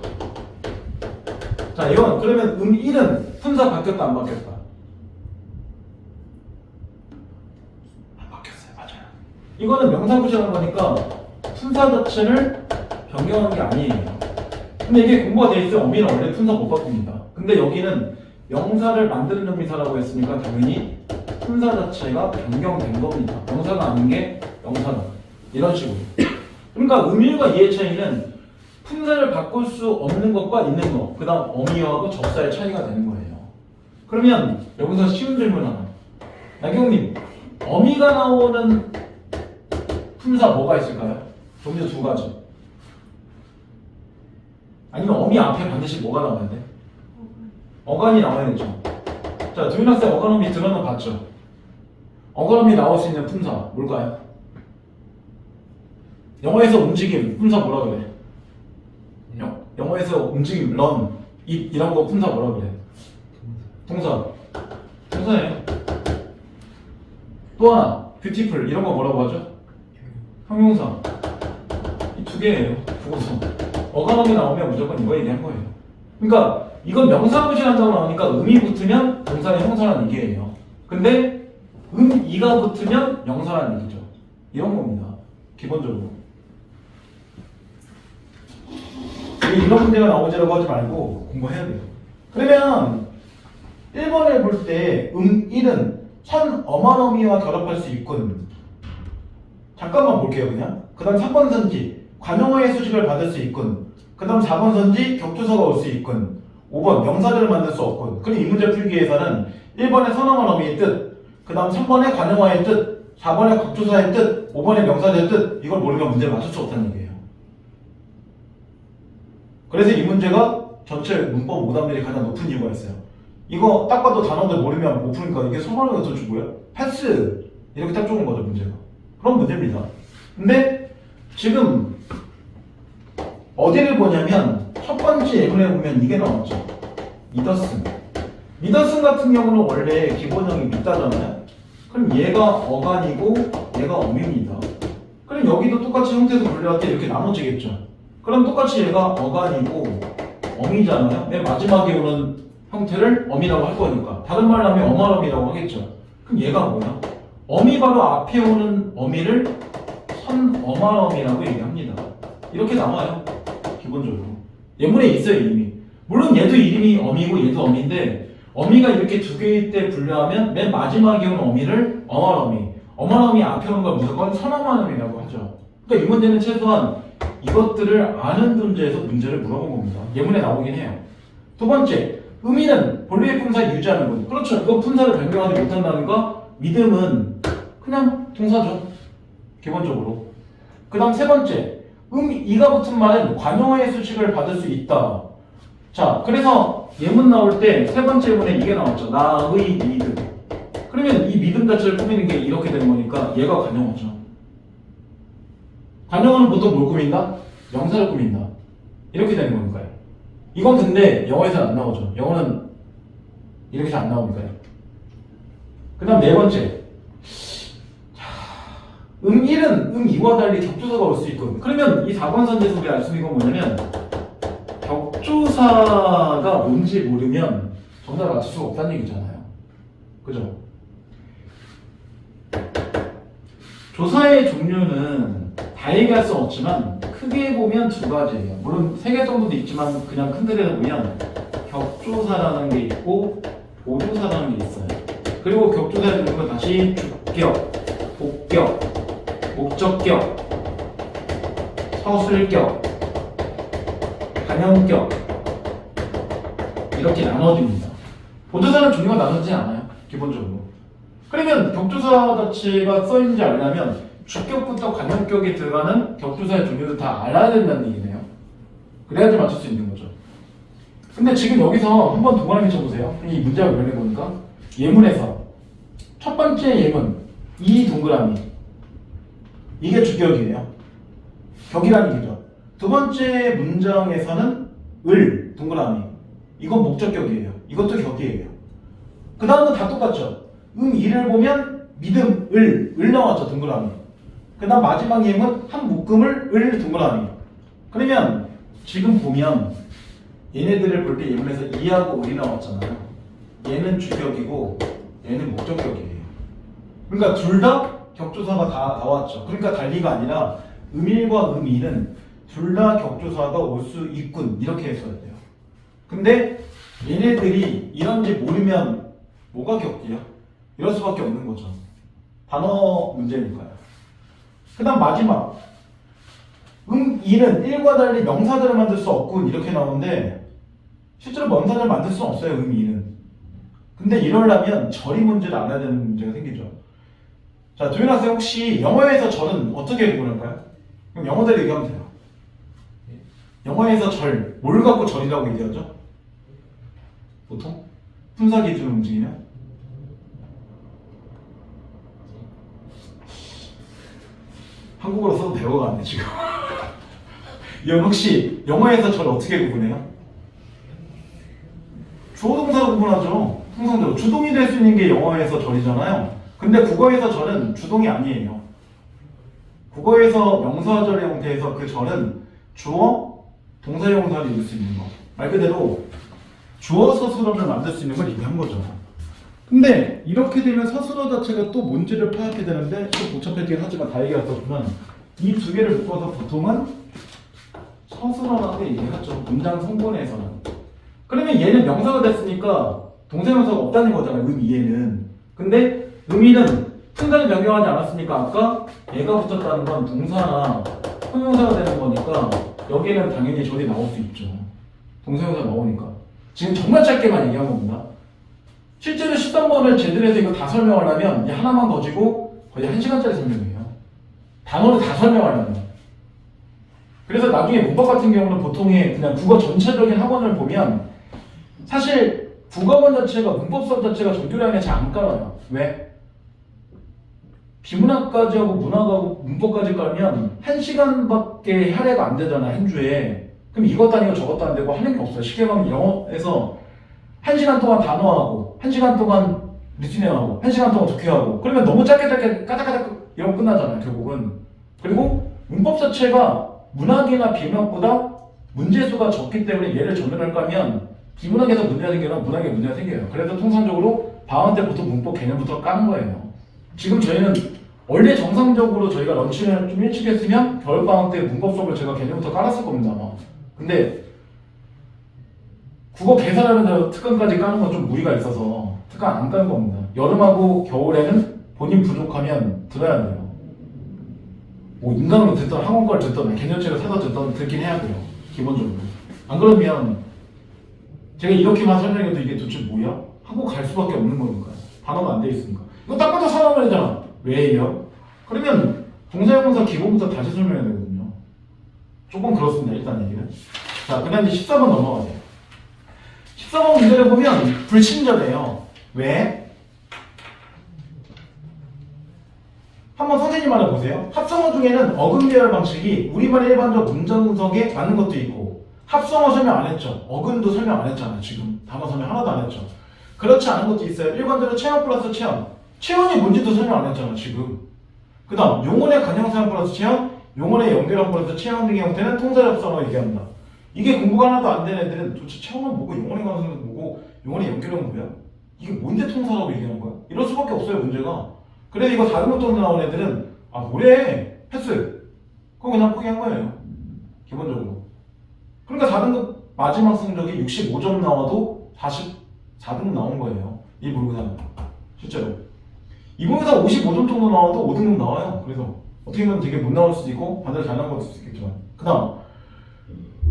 자 이건 그러면 1은 품사 바뀌었다 안 바뀌었다? 안 바뀌었어요. 맞아요. 이거는 명사 구실하는 거니까 품사 자체를 변경한 게 아니에요. 근데 이게 공부가 돼 있어요. 어미는 원래 품사 못 바꿉니다. 근데 여기는 명사를 만드는 접미사라고 했으니까 당연히 품사 자체가 변경된 겁니다. 명사가 아닌 게 명사다. 이런 식으로. 그러니까 음일과 이의 차이는 품사를 바꿀 수 없는 것과 있는 것, 그 다음 어미어하고 접사의 차이가 되는 거예요. 그러면 여기서 쉬운 질문 하나. 나경님, 어미가 나오는 품사 뭐가 있을까요? 종류 두 가지. 아니면 어미 앞에 반드시 뭐가 나와야 돼? 어간이 나와야 되죠. 자, 두윤학생 어간어미 들어는 봤죠? 어간어미 나올 수 있는 품사 뭘까요? 영어에서 움직임 품사 뭐라 그래? 영어에서 움직임, run, eat 이런 거 품사 뭐라 그래? 동사. 동사예요. 또 하나, beautiful 이런 거 뭐라고 하죠? 형용사. 이 두 개예요. 국어서. 어간음이 나오면 무조건 이거 얘기한 거예요. 그러니까 이건 명사무시한다고 나오니까 음이 붙으면 동사의 형사라는 얘기예요. 근데 이가 붙으면 명사라는 얘기죠. 이런 겁니다. 기본적으로. 이런 문제가 나오지라고 하지 말고 공부해야 돼요. 그러면 1번을 볼 때 1은 선 어마어미와 결합할 수 있군. 잠깐만 볼게요 그냥. 그 다음 3번 선지 관용어의 수식을 받을 수 있군. 그 다음 4번 선지 격투서가 올 수 있군. 5번 명사절을 만들 수 없군. 그럼 이 문제 풀기 위해서는 1번의 선어마어미의 뜻, 그 다음 3번의 관용어의 뜻, 4번의 격투서의 뜻, 5번의 명사절의 뜻, 이걸 모르면 문제를 맞출 수 없다는 얘기예요. 그래서 이 문제가 전체 문법 오답률이 가장 높은 이유가 있어요. 이거 딱 봐도 단어들 모르면 못 푸니까 이게 소설하는 도대체 뭐야? 패스! 이렇게 딱 좋은 거죠 문제가. 그런 문제입니다. 근데 지금 어디를 보냐면 첫 번째 예문에 보면 이게 나왔죠. 미더슨. 미더슨 같은 경우는 원래 기본형이 믿다잖아요. 그럼 얘가 어간이고 얘가 어미입니다. 그럼 여기도 똑같이 형태에서 분류할 때 이렇게 나눠지겠죠. 그럼 똑같이 얘가 어간이고 어미잖아요. 맨 마지막에 오는 형태를 어미라고 할 거니까. 다른 말로 하면 어마어미라고 하겠죠. 그럼 얘가 뭐야? 어미 바로 앞에 오는 어미를 선어마어미라고 얘기합니다. 이렇게 나와요. 기본적으로. 예문에 있어요 이미. 물론 얘도 이름이 어미고 얘도 어미인데 어미가 이렇게 두 개일 때 분류하면 맨 마지막에 오는 어미를 어마어미. 어마어미 앞에 오는 걸 무조건 선어마어미라고 하죠. 그러니까 이 문제는 최소한 이것들을 아는 존재에서 문제를 물어본 겁니다. 예문에 나오긴 해요. 두 번째, 의미는 본래의 품사 유지하는 것. 그렇죠. 이거 품사를 변경하지 못한다는 거. 믿음은 그냥 동사죠. 기본적으로. 그 다음 세 번째, 이가 붙은 말은 관용어의 수식을 받을 수 있다. 자, 그래서 예문 나올 때 세 번째 예문에 이게 나왔죠. 나의 믿음. 그러면 이 믿음 자체를 꾸미는 게 이렇게 되는 거니까 얘가 관용어죠. 관용어는 보통 뭘 꾸민다? 명사를 꾸민다. 이렇게 되는 거니까요. 이건 근데 영어에서는 안 나오죠. 영어는 이렇게 잘 안 나오니까요. 그 다음 네 번째. 1은 2와 달리 격조사가 올 수 있고. 그러면 이 4번 선제에서 우리 알 수 있는 건 뭐냐면 격조사가 뭔지 모르면 정답을 맞출 수가 없다는 얘기잖아요. 그죠? 조사의 종류는 다 얘기할 수 없지만 크게 보면 두 가지예요. 물론 세 개 정도도 있지만 그냥 큰 틀에서 보면 격조사라는 게 있고 보조사라는 게 있어요. 그리고 격조사의 종류는 다시 주격, 복격, 목적격, 서술격, 간형격 이렇게 나눠집니다. 보조사는 종류가 나눠지지 않아요. 기본적으로. 그러면 격조사 자체가 써있는지 알려면 주격부터 간형격에 들어가는 격조사의 종류를 다 알아야 된다는 얘기네요. 그래야지 맞출 수 있는 거죠. 근데 지금 여기서 한번 동그라미 쳐보세요. 이 문제가 변해보니까 예문에서 첫 번째 예문 이 동그라미 이게 주격이에요. 격이라는 얘기죠. 두 번째 문장에서는 을 동그라미 이건 목적격이에요. 이것도 격이에요. 그 다음은 다 똑같죠. 이를 보면 믿음 을 나왔죠. 동그라미. 그 다음 마지막 예문 한 묶음을 을 동그라미. 그러면 지금 보면 얘네들을 볼 때 예문에서 이하고 을이 나왔잖아요. 얘는 주격이고 얘는 목적격이에요. 그러니까 둘 다 격조사가 다 나왔죠. 그러니까 달리가 아니라 음일과 음이는 둘 다 격조사가 올 수 있군 이렇게 했어야 돼요. 근데 얘네들이 이런지 모르면 뭐가 격이야? 이럴 수밖에 없는 거죠. 단어 문제니까요. 그 다음 마지막 이는 1과 달리 명사절을 만들 수 없군 이렇게 나오는데 실제로 명사절 만들 수는 없어요. 이는. 근데 이러려면 절이 문제를 알아야 되는 문제가 생기죠. 자, 도윤 학생 혹시 영어에서 절은 어떻게 구분할까요? 그럼 영어대로 얘기하면 돼요. 영어에서 절, 뭘 갖고 절이라고 얘기하죠? 보통? 품사 기준으로 움직이면? 한국어로 써도 배워가네 지금. 이건 혹시 영어에서 절 어떻게 구분해요? 주어 동사로 구분하죠. 통상적으로 주동이 될 수 있는 게 영어에서 절이잖아요. 근데 국어에서 절은 주동이 아니에요. 국어에서 명사절의 형태에서 그 절은 주어, 동사형사를 이룰 수 있는 거. 말 그대로 주어 서술어를 만들 수 있는 걸 얘기한 거죠. 근데 이렇게 되면 서술어 자체가 또 뭔지를 파악해야 되는데 좀 복잡하긴 하지만 다 얘기했었지만 이 두 개를 묶어서 보통은 서술어라고 얘기하죠. 문장 성분에서는. 그러면 얘는 명사가 됐으니까 동사형사가 없다는 거잖아요. 의미에는. 근데 의미는 순간을 변경하지 않았으니까 아까 얘가 붙었다는 건 동사나 형용사가 되는 거니까 여기는 당연히 절이 나올 수 있죠. 동사형사 나오니까. 지금 정말 짧게만 얘기한 겁니다. 실제로 13번을 제대로 해서 이거 다 설명하려면 이 하나만 거지고 거의 1시간짜리 설명이에요. 단어를 다 설명하려면. 그래서 나중에 문법 같은 경우는 보통의 그냥 국어 전체적인 학원을 보면 사실 국어원 자체가 문법 수업 자체가 정규량이 잘 안 깔아요. 왜? 비문학까지 하고 문학하고 문법까지 깔면 1시간밖에 할애가 안 되잖아, 한 주에. 그럼 이것도 아니고 저것도 안 되고 하는 게 없어요. 쉽게 가면 영어에서 1시간 동안 단어하고 1시간 동안 리스닝하고 1시간 동안 독해하고 그러면 너무 짧게 까닥까닥 이러고 끝나잖아요, 결국은. 그리고 문법 자체가 문학이나 비문학보다 문제수가 적기 때문에 얘를 전면을 까면 비문학에서 문제가 생기면 문학에 문제가 생겨요. 그래서 통상적으로 방학 때부터 문법 개념부터 까는 거예요. 지금 저희는 원래 정상적으로 저희가 런치를 좀 일찍 했으면 겨울방학 때 문법 수업을 제가 개념부터 깔았을 겁니다, 아마. 근데 국어 계산하면서 특강까지 까는 건 좀 무리가 있어서 특강 안 까는 겁니다. 여름하고 겨울에는 본인 부족하면 들어야 돼요. 뭐 인강으로 듣던 학원 걸 듣던 개념책을 사서 듣던 듣긴 해야 돼요, 기본적으로. 안 그러면 제가 이렇게만 설명해도 이게 도대체 뭐야? 하고 갈 수밖에 없는 거니까요. 단어가 안 돼 있으니까. 이거 딱 봐도 사람말이잖아. 왜요? 그러면 동사형용사 기본부터 다시 설명해야 되거든요. 조금 그렇습니다, 일단 얘기는. 자, 그 다음 이제 14번 넘어가세요. 14번 문제를 보면 불친절해요. 왜? 한번 선생님 말해 보세요. 합성어 중에는 어근 배열 방식이 우리말의 일반적 문장 분석에 맞는 것도 있고 합성어 설명 안 했죠. 어근도 설명 안 했잖아요. 지금 단어 설명 하나도 안 했죠. 그렇지 않은 것도 있어요. 일반적으로 체험 플러스 체험. 체험이 뭔지도 설명 안 했잖아, 지금. 그 다음 용언의 관형사형 플러스 체험, 용언의 연결형 플러스 체험 등의 형태는 통사합성어 얘기합니다. 이게 공부가 하나도 안 되는 애들은 도대체 체험은 뭐고 용언의 관형사형은 뭐고 용언의 연결형은 뭐야? 이게 뭔데 통사라고 얘기하는 거야? 이럴 수밖에 없어요, 문제가. 그래서 이거 다른 것도 나온 애들은 아 뭐래? 패스. 그거 그냥 포기한 거예요, 기본적으로. 그러니까 다른 거 마지막 성적이 65점 나와도 44등 나온 거예요, 이 모의고사는. 실제로 이 모의고사 55점 정도 나와도 5등급 나와요. 그래서 어떻게 보면 되게 못 나올 수도 있고 반대로 잘 나올 수도 있겠지만. 그 다음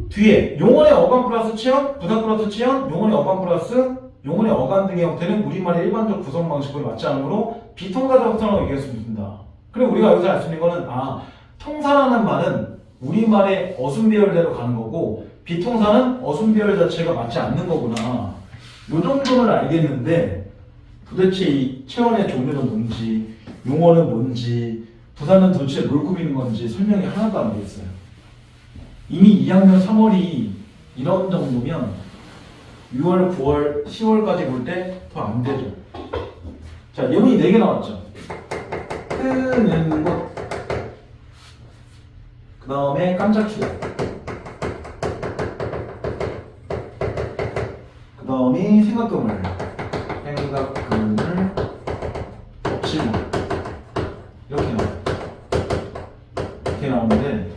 뒤에 용언의 어감 플러스 체험, 부사 플러스 체험, 용언의 어감 플러스 용언의 어감 등의 형태는 우리말의 일반적 구성 방식과 맞지 않으므로 비통사적 합성어라고 얘기할 수 있습니다. 그리고 우리가 여기서 알 수 있는 거는 통사라는 말은 우리말의 어순비열대로 가는 거고 비통사는 어순비열 자체가 맞지 않는 거구나. 요 정도는 알겠는데 도대체 이 체언의 종류는 뭔지 용어는 뭔지 부사는 도대체 뭘 꾸미는 건지 설명이 하나도 안 돼 있어요. 이미 2학년 3월이 이런 정도면 6월, 9월, 10월까지 볼 때 더 안 되죠. 자, 예문이 4개 나왔죠. 끄는 것, 그 다음에 깜짝 추격, 그 다음에 생각금을 덮치고 이렇게 나오는데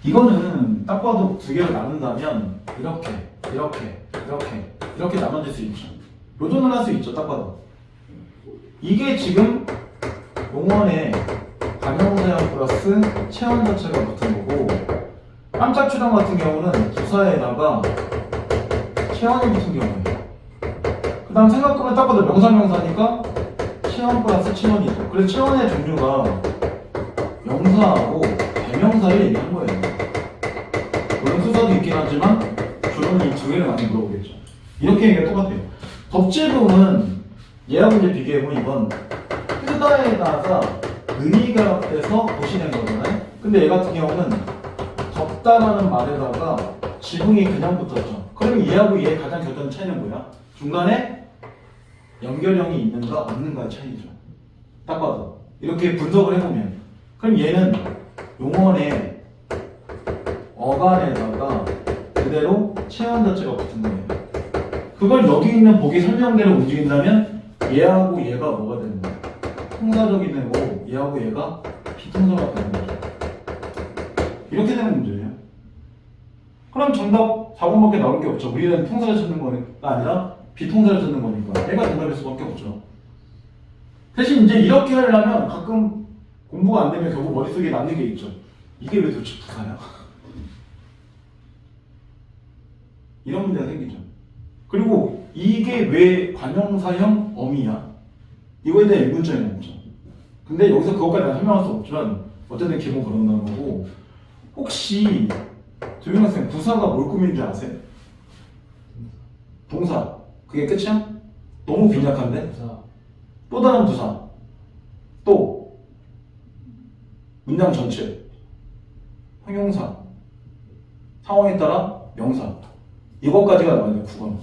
이거는 딱 봐도 두 개를 나눈다면 이렇게 나눠질 수 있죠. 요전을 할 수 있죠, 딱 봐도. 이게 지금 용언의 관형사형 플러스 체언 자체가 붙은 거고 깜짝 추정 같은 경우는 부사에다가 체언이 붙은 경우예요. 그 다음 생각하면 딱 봐도 명사명사니까 체언 플러스 체언이죠. 그래서 체언의 종류가 명사하고 대명사를 얘기한 거예요. 물론 수사도 있긴 하지만 주로는 이 두 개를 많이 물어보겠죠. 이렇게 얘기가 똑같아요. 덕질음은 얘하고 이제 비교해보면 이건 뜨다에다가 의미가 돼서 보시는 거잖아요. 근데 얘 같은 경우는 덥다라는 말에다가 지붕이 그냥 붙었죠. 그러면 얘하고 얘의 가장 결정적인 차이는 뭐야? 중간에 연결형이 있는가 없는가의 차이죠. 딱 봐도 이렇게 분석을 해보면 그럼 얘는 용언의 어간에다가 그대로 체원 자체가 붙은 거예요. 그걸 여기 있는 보기 설명대로 움직인다면 얘하고 얘가 뭐가 되는 거야? 통사적인 애고 얘하고 얘가 비통사가 되는 거죠. 이렇게 되는 문제예요. 그럼 정답 4번밖에 나올 게 없죠. 우리는 통사를 찾는 거가 아니라 비통사를 찾는 거니까 얘가 정답일 수밖에 없죠. 대신 이제 이렇게 하려면 가끔 공부가 안 되면 결국 머릿속에 남는 게 있죠. 이게 왜 도대체 부사야? 이런 문제가 생기죠. 그리고 이게 왜 관형사형 어미야? 이거에 대한 의문점이 나오죠. 근데 여기서 그것까지 다 설명할 수 없지만 어쨌든 기본 그런다는 거고, 혹시 조용 학생 부사가 뭘 꾸미는 줄 아세요? 동사. 그게 끝이야? 너무 빈약한데? 또 다른 부사. 또 문장 전체. 형용사. 상황에 따라 명사. 이것까지가 나와야 돼요, 국어는.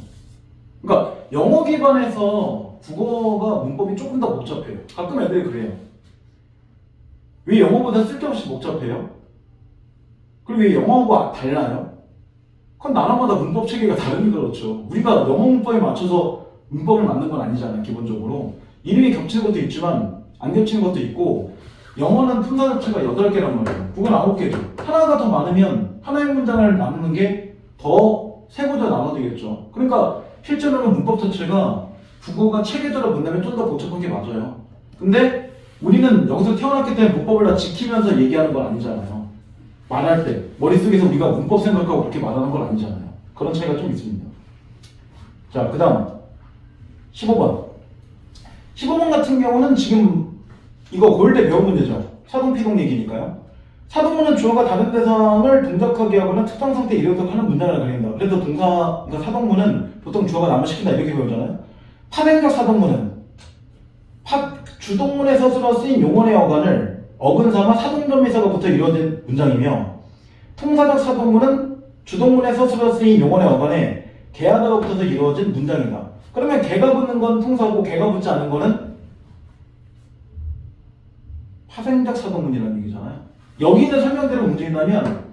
그러니까 영어 기반에서 국어가 문법이 조금 더 복잡해요. 가끔 애들이 그래요. 왜 영어보다 쓸데없이 복잡해요? 그리고 왜 영어하고 달라요? 그건 나라마다 문법 체계가 다르니 그렇죠. 우리가 영어 문법에 맞춰서 문법을 만든 건 아니잖아요, 기본적으로. 이름이 겹치는 것도 있지만 안 겹치는 것도 있고, 영어는 품사 자체가 8개란 말이에요. 국어는 9개죠. 하나가 더 많으면 하나의 문장을 나누는 게 더 세고자 나눠지겠죠. 그러니까 실제로는 문법 자체가 국어가 체계적으로 본다면 좀 더 복잡한 게 맞아요. 근데 우리는 여기서 태어났기 때문에 문법을 다 지키면서 얘기하는 건 아니잖아요. 말할 때 머릿속에서 우리가 문법 생각하고 그렇게 말하는 건 아니잖아요. 그런 차이가 좀 있습니다. 자, 그 다음 15번 15번 같은 경우는 지금 이거 고일 때 배운 문제죠. 사동피동 얘기니까요. 사동문은 주어가 다른 대상을 동작하게 하거나 특정 상태에 이르도록 하는 문장을 가린다. 그래서 동사, 그러니까 사동문은 보통 주어가 남을 시킨다 이렇게 배우잖아요. 파생적 사동문은 주동문의 서술어 쓰인 용언의 어간을 어근사나 사동점미사가 붙어 이루어진 문장이며, 통사적 사동문은 주동문의 서술어 쓰인 용언의 어간에 개하다가 붙어서 이루어진 문장이다. 그러면 개가 붙는 건 통사고 개가 붙지 않은 거는 파생적 사동문이라는 얘기잖아요. 여기 있는 설명대로 움직인다면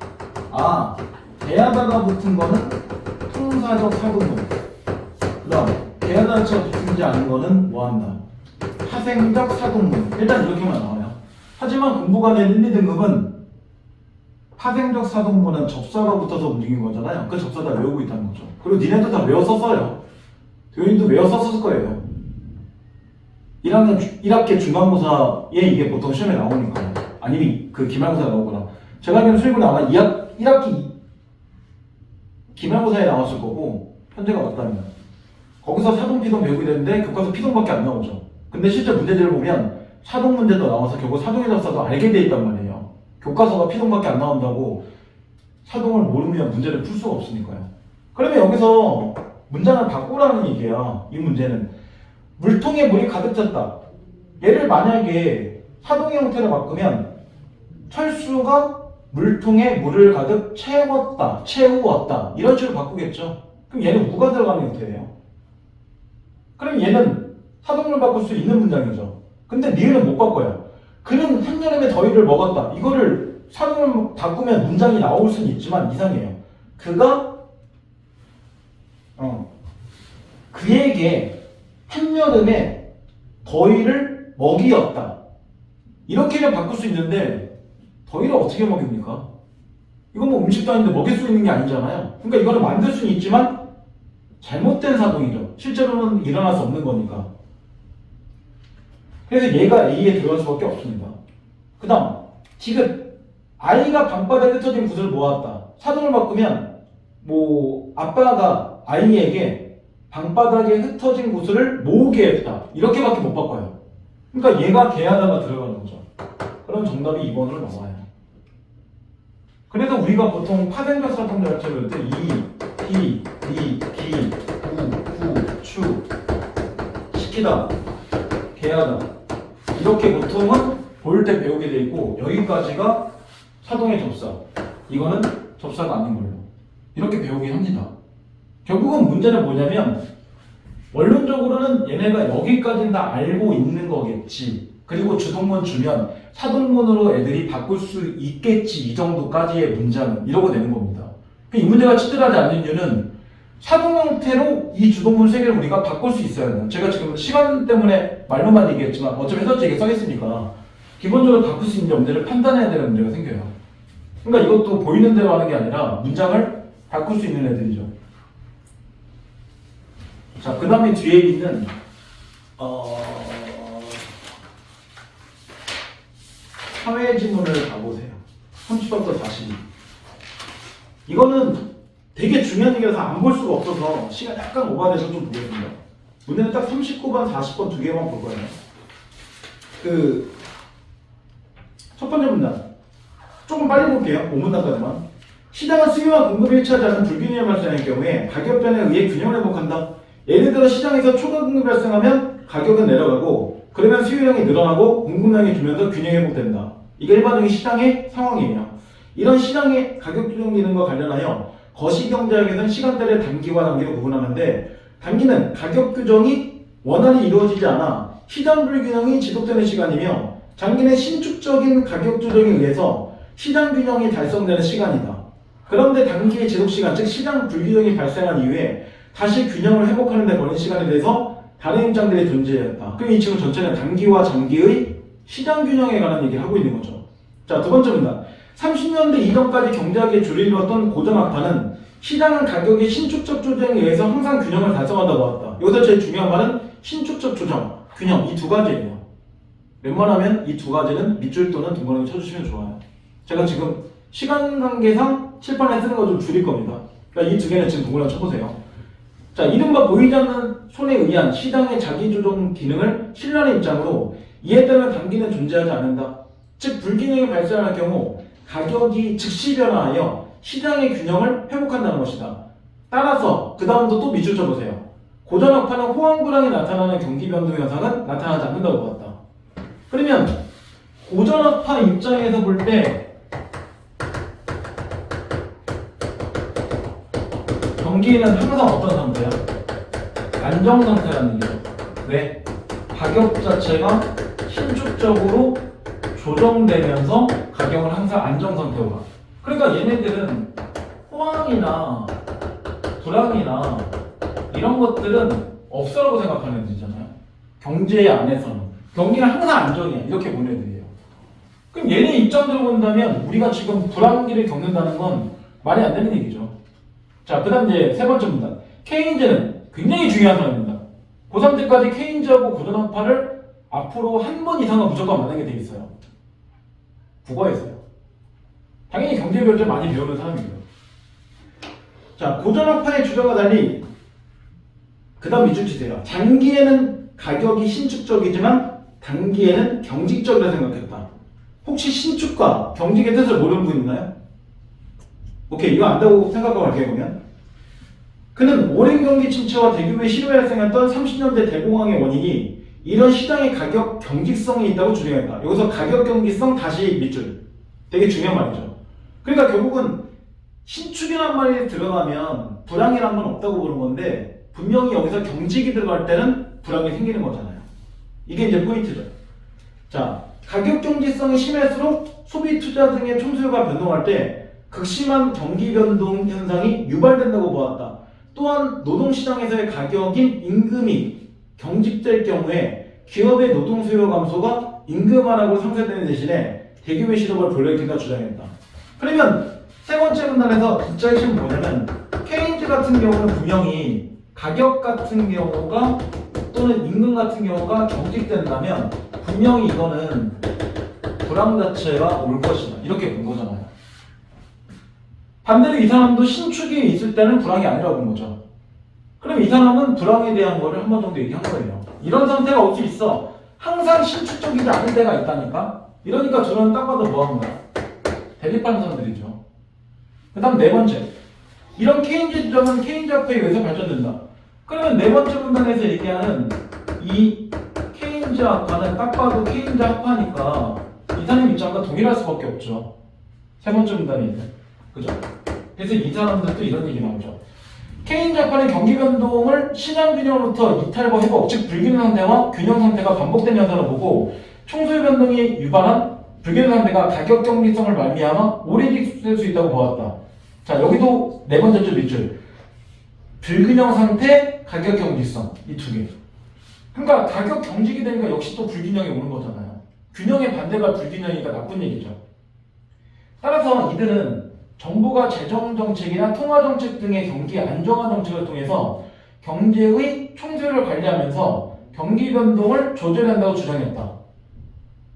개하다가 붙은 거는 통사적 사동문, 그 다음 개하다가 붙지 않은 거는 뭐한다? 파생적 사동문. 일단 이렇게만 나와요. 하지만 공부관의 1, 2등급은 파생적 사동문은 접사가 붙어서 움직인 거잖아요. 그 접사 다 외우고 있다는 거죠. 그리고 니네도 다 외웠었어요. 교인도 외웠었을 거예요. 1학기 중간고사에 이게 보통 시험에 나오니까. 아니면 그 기말고사에 나오거나. 제가 알기로는 수익은 아마 1학기 기말고사에 나왔을 거고, 현재가 맞다면. 거기서 사동, 피동 배우게 되는데 교과서 피동밖에 안 나오죠. 근데 실제 문제들을 보면 사동 문제도 나와서 결국 사동의 접사도 알게 돼 있단 말이에요. 교과서가 피동밖에 안 나온다고 사동을 모르면 문제를 풀 수가 없으니까요. 그러면 여기서 문장을 바꾸라는 얘기야. 이 문제는 물통에 물이 가득 찼다. 얘를 만약에 사동의 형태로 바꾸면 철수가 물통에 물을 가득 채우었다 이런 식으로 바꾸겠죠. 그럼 얘는 무가 들어가는 형태예요. 그럼 얘는 사동을 바꿀 수 있는 문장이죠. 근데 니은은 못 바꿔요. 그는 한여름에 더위를 먹었다. 이거를 사동을 바꾸면 문장이 나올 수는 있지만 이상해요. 그가 그에게 한여름에 더위를 먹이었다. 이렇게는 바꿀 수 있는데 더위를 어떻게 먹입니까? 이건 뭐 음식도 아닌데 먹일 수 있는 게 아니잖아요. 그러니까 이거는 만들 수는 있지만 잘못된 사동이죠. 실제로는 일어날 수 없는 거니까. 그래서 얘가 A에 들어갈 수밖에 없습니다. 그 다음 디귿. 아이가 방바닥에 흩어진 굿을 모았다. 사동을 바꾸면 아빠가 아이에게 방바닥에 흩어진 굿을 모으게 했다. 이렇게밖에 못 바꿔요. 그러니까 얘가 개하다가 들어가는 거죠. 그럼 정답이 2번으로 나와요. 그래서 우리가 보통 파생적 사동 자체를 때 이, 기, 구, 추, 시키다, 개하다 이렇게 보통은 볼 때 배우게 돼 있고, 여기까지가 사동의 접사. 이거는 접사가 아닌 걸로 이렇게 배우긴 합니다. 결국은 문제는 뭐냐면 원론적으로는 얘네가 여기까지는 다 알고 있는 거겠지. 그리고 주동문 주면 사동문으로 애들이 바꿀 수 있겠지. 이 정도까지의 문장은 이러고 되는 겁니다. 이 문제가 치달하지 않는 이유는 사동 형태로 이 주동분 세 개를 우리가 바꿀 수 있어야 돼요. 제가 지금 시간 때문에 말로만 얘기했지만 어차피 해설지에 써있으니까 기본적으로 바꿀 수 있는지 없는지를 판단해야 되는 문제가 생겨요. 그러니까 이것도 보이는 대로 하는 게 아니라 문장을 바꿀 수 있는 애들이죠. 자, 그 다음에 뒤에 있는 사회 지문을 가보세요. 30부터 42. 이거는 되게 중요한 얘기라서 안 볼 수가 없어서 시간 약간 오버돼서 좀 보겠습니다. 문제는 딱 39번, 40번 두 개만 볼 거예요. 첫 번째 문단. 조금 빨리 볼게요. 5문단까지만. 시장은 수요와 공급이 일치하지 않는 불균형이 발생할 경우에 가격 변화에 의해 균형을 회복한다. 예를 들어 시장에서 초과 공급이 발생하면 가격은 내려가고 그러면 수요량이 늘어나고 공급량이 줄면서 균형이 회복된다. 이게 일반적인 시장의 상황이에요. 이런 시장의 가격 조정 기능과 관련하여 거시경제학에서는 시간대를 단기와 단기로 구분하는데 단기는 가격 규정이 원활히 이루어지지 않아 시장 불균형이 지속되는 시간이며 장기는 신축적인 가격 조정에 의해서 시장 균형이 달성되는 시간이다. 그런데 단기의 지속 시간, 즉 시장 불균형이 발생한 이후에 다시 균형을 회복하는 데 걸린 시간에 대해서 다른 입장들이 존재했다. 그럼 이 친구 전체는 단기와 장기의 시장 균형에 관한 얘기를 하고 있는 거죠. 자, 두 번째 문단. 30년대 이전까지 경제학의 주를 이루었던 고전학파는 시장은 가격의 신축적 조정에 의해서 항상 균형을 달성한다고 봤다. 여기서 제일 중요한 말은 신축적 조정, 균형 이 두 가지예요. 웬만하면 이 두 가지는 밑줄 또는 동그라미 쳐주시면 좋아요. 제가 지금 시간 관계상 칠판에 쓰는 거 좀 줄일 겁니다. 그러니까 이 두 개는 지금 동그라미 쳐보세요. 자, 이른바 보이지 않는 손에 의한 시장의 자기조정 기능을 신뢰하는 입장으로 이에 따른 단기는 존재하지 않는다. 즉 불균형이 발생할 경우 가격이 즉시 변화하여 시장의 균형을 회복한다는 것이다. 따라서 그 다음부터 또 밑줄 쳐보세요. 고전학파는 호황불황이 나타나는 경기 변동 현상은 나타나지 않는다고 봤다. 그러면 고전학파 입장에서 볼 때 경기는 항상 어떤 상태야? 안정 상태라는 얘기죠. 왜? 가격 자체가 신축적으로 조정되면서 가격은 항상 안정 상태로 가. 그러니까 얘네들은 호황이나 불황이나 이런 것들은 없어라고 생각하는 애들이잖아요. 경제 안에서는 경기는 항상 안정이야 이렇게 보는 애들이에요. 그럼 얘네 입장으로 본다면 우리가 지금 불황기를 겪는다는 건 말이 안 되는 얘기죠. 자, 그 다음 이제 세 번째 문단. 케인즈는 굉장히 중요한 사람입니다. 고3 때까지 케인즈하고 고전학파를 앞으로 한 번 이상은 무조건 만나게 돼 있어요. 국어에서요. 당연히 경제별을 많이 배우는 사람이고요. 자, 고전학파의 주장과 달리 그 다음 밑줄 치세요. 장기에는 가격이 신축적이지만 단기에는 경직적이라 생각했다. 혹시 신축과 경직의 뜻을 모르는 분 있나요? 오케이, 이거 안다고 생각하고 갈게요. 보면 그는 오랜 경기 침체와 대규모의 실효에 발생했던 30년대 대공황의 원인이 이런 시장의 가격 경직성이 있다고 주장했다. 여기서 가격 경직성 다시 밑줄. 되게 중요한 말이죠. 그러니까 결국은 신축이란 말이 들어가면 불황이란 건 없다고 보는 건데 분명히 여기서 경직이 들어갈 때는 불황이 생기는 거잖아요. 이게 이제 포인트죠. 자, 가격 경직성이 심할수록 소비 투자 등의 총수요가 변동할 때 극심한 경기 변동 현상이 유발된다고 보았다. 또한 노동시장에서의 가격인 임금이 경직될 경우에 기업의 노동 수요 감소가 임금 하락으로 상쇄되는 대신에 대규모의 실업을 불러일으킨다 주장했다. 그러면 세 번째 문단에서 진짜 핵심 뭐냐면 케인즈 같은 경우는 분명히 가격 같은 경우가 또는 임금 같은 경우가 경직된다면 분명히 이거는 불황 자체가 올 것이다 이렇게 본 거잖아요. 반대로 이 사람도 신축이 있을 때는 불황이 아니라고 본 거죠. 그럼 이 사람은 불황에 대한 거를 한 번 정도 얘기한 거예요. 이런 상태가 올 수 있어. 항상 신축적이지 않을 때가 있다니까. 이러니까 저는 딱 봐도 뭐 하는 거야? 대립하는 사람들이죠. 그 다음 네 번째. 이런 케인즈 주장은 케인즈 학파에 의해서 발전된다. 그러면 네 번째 문단에서 얘기하는 이 케인즈 학파는 딱 봐도 케인즈 학파니까 이 사람 입장과 동일할 수밖에 없죠. 세 번째 문단이 있네. 그죠? 그래서 이 사람들도 이런 얘기 나오죠. 케인즈 학파는 경기 변동을 시장 균형으로부터 이탈과 회복, 즉 불균형 상태와 균형 상태가 반복된 현상을 보고 총수요 변동이 유발한 불균형 상태가 가격 경직성을 말미암아 오래 지속될 수 있다고 보았다. 자, 여기도 네 번째 줄 밑줄. 불균형 상태, 가격 경직성. 이 두 개. 그러니까 가격 경직이 되니까 역시 또 불균형이 오는 거잖아요. 균형의 반대가 불균형이니까 나쁜 얘기죠. 따라서 이들은 정부가 재정정책이나 통화정책 등의 경기 안정화 정책을 통해서 경제의 총수를 관리하면서 경기 변동을 조절한다고 주장했다.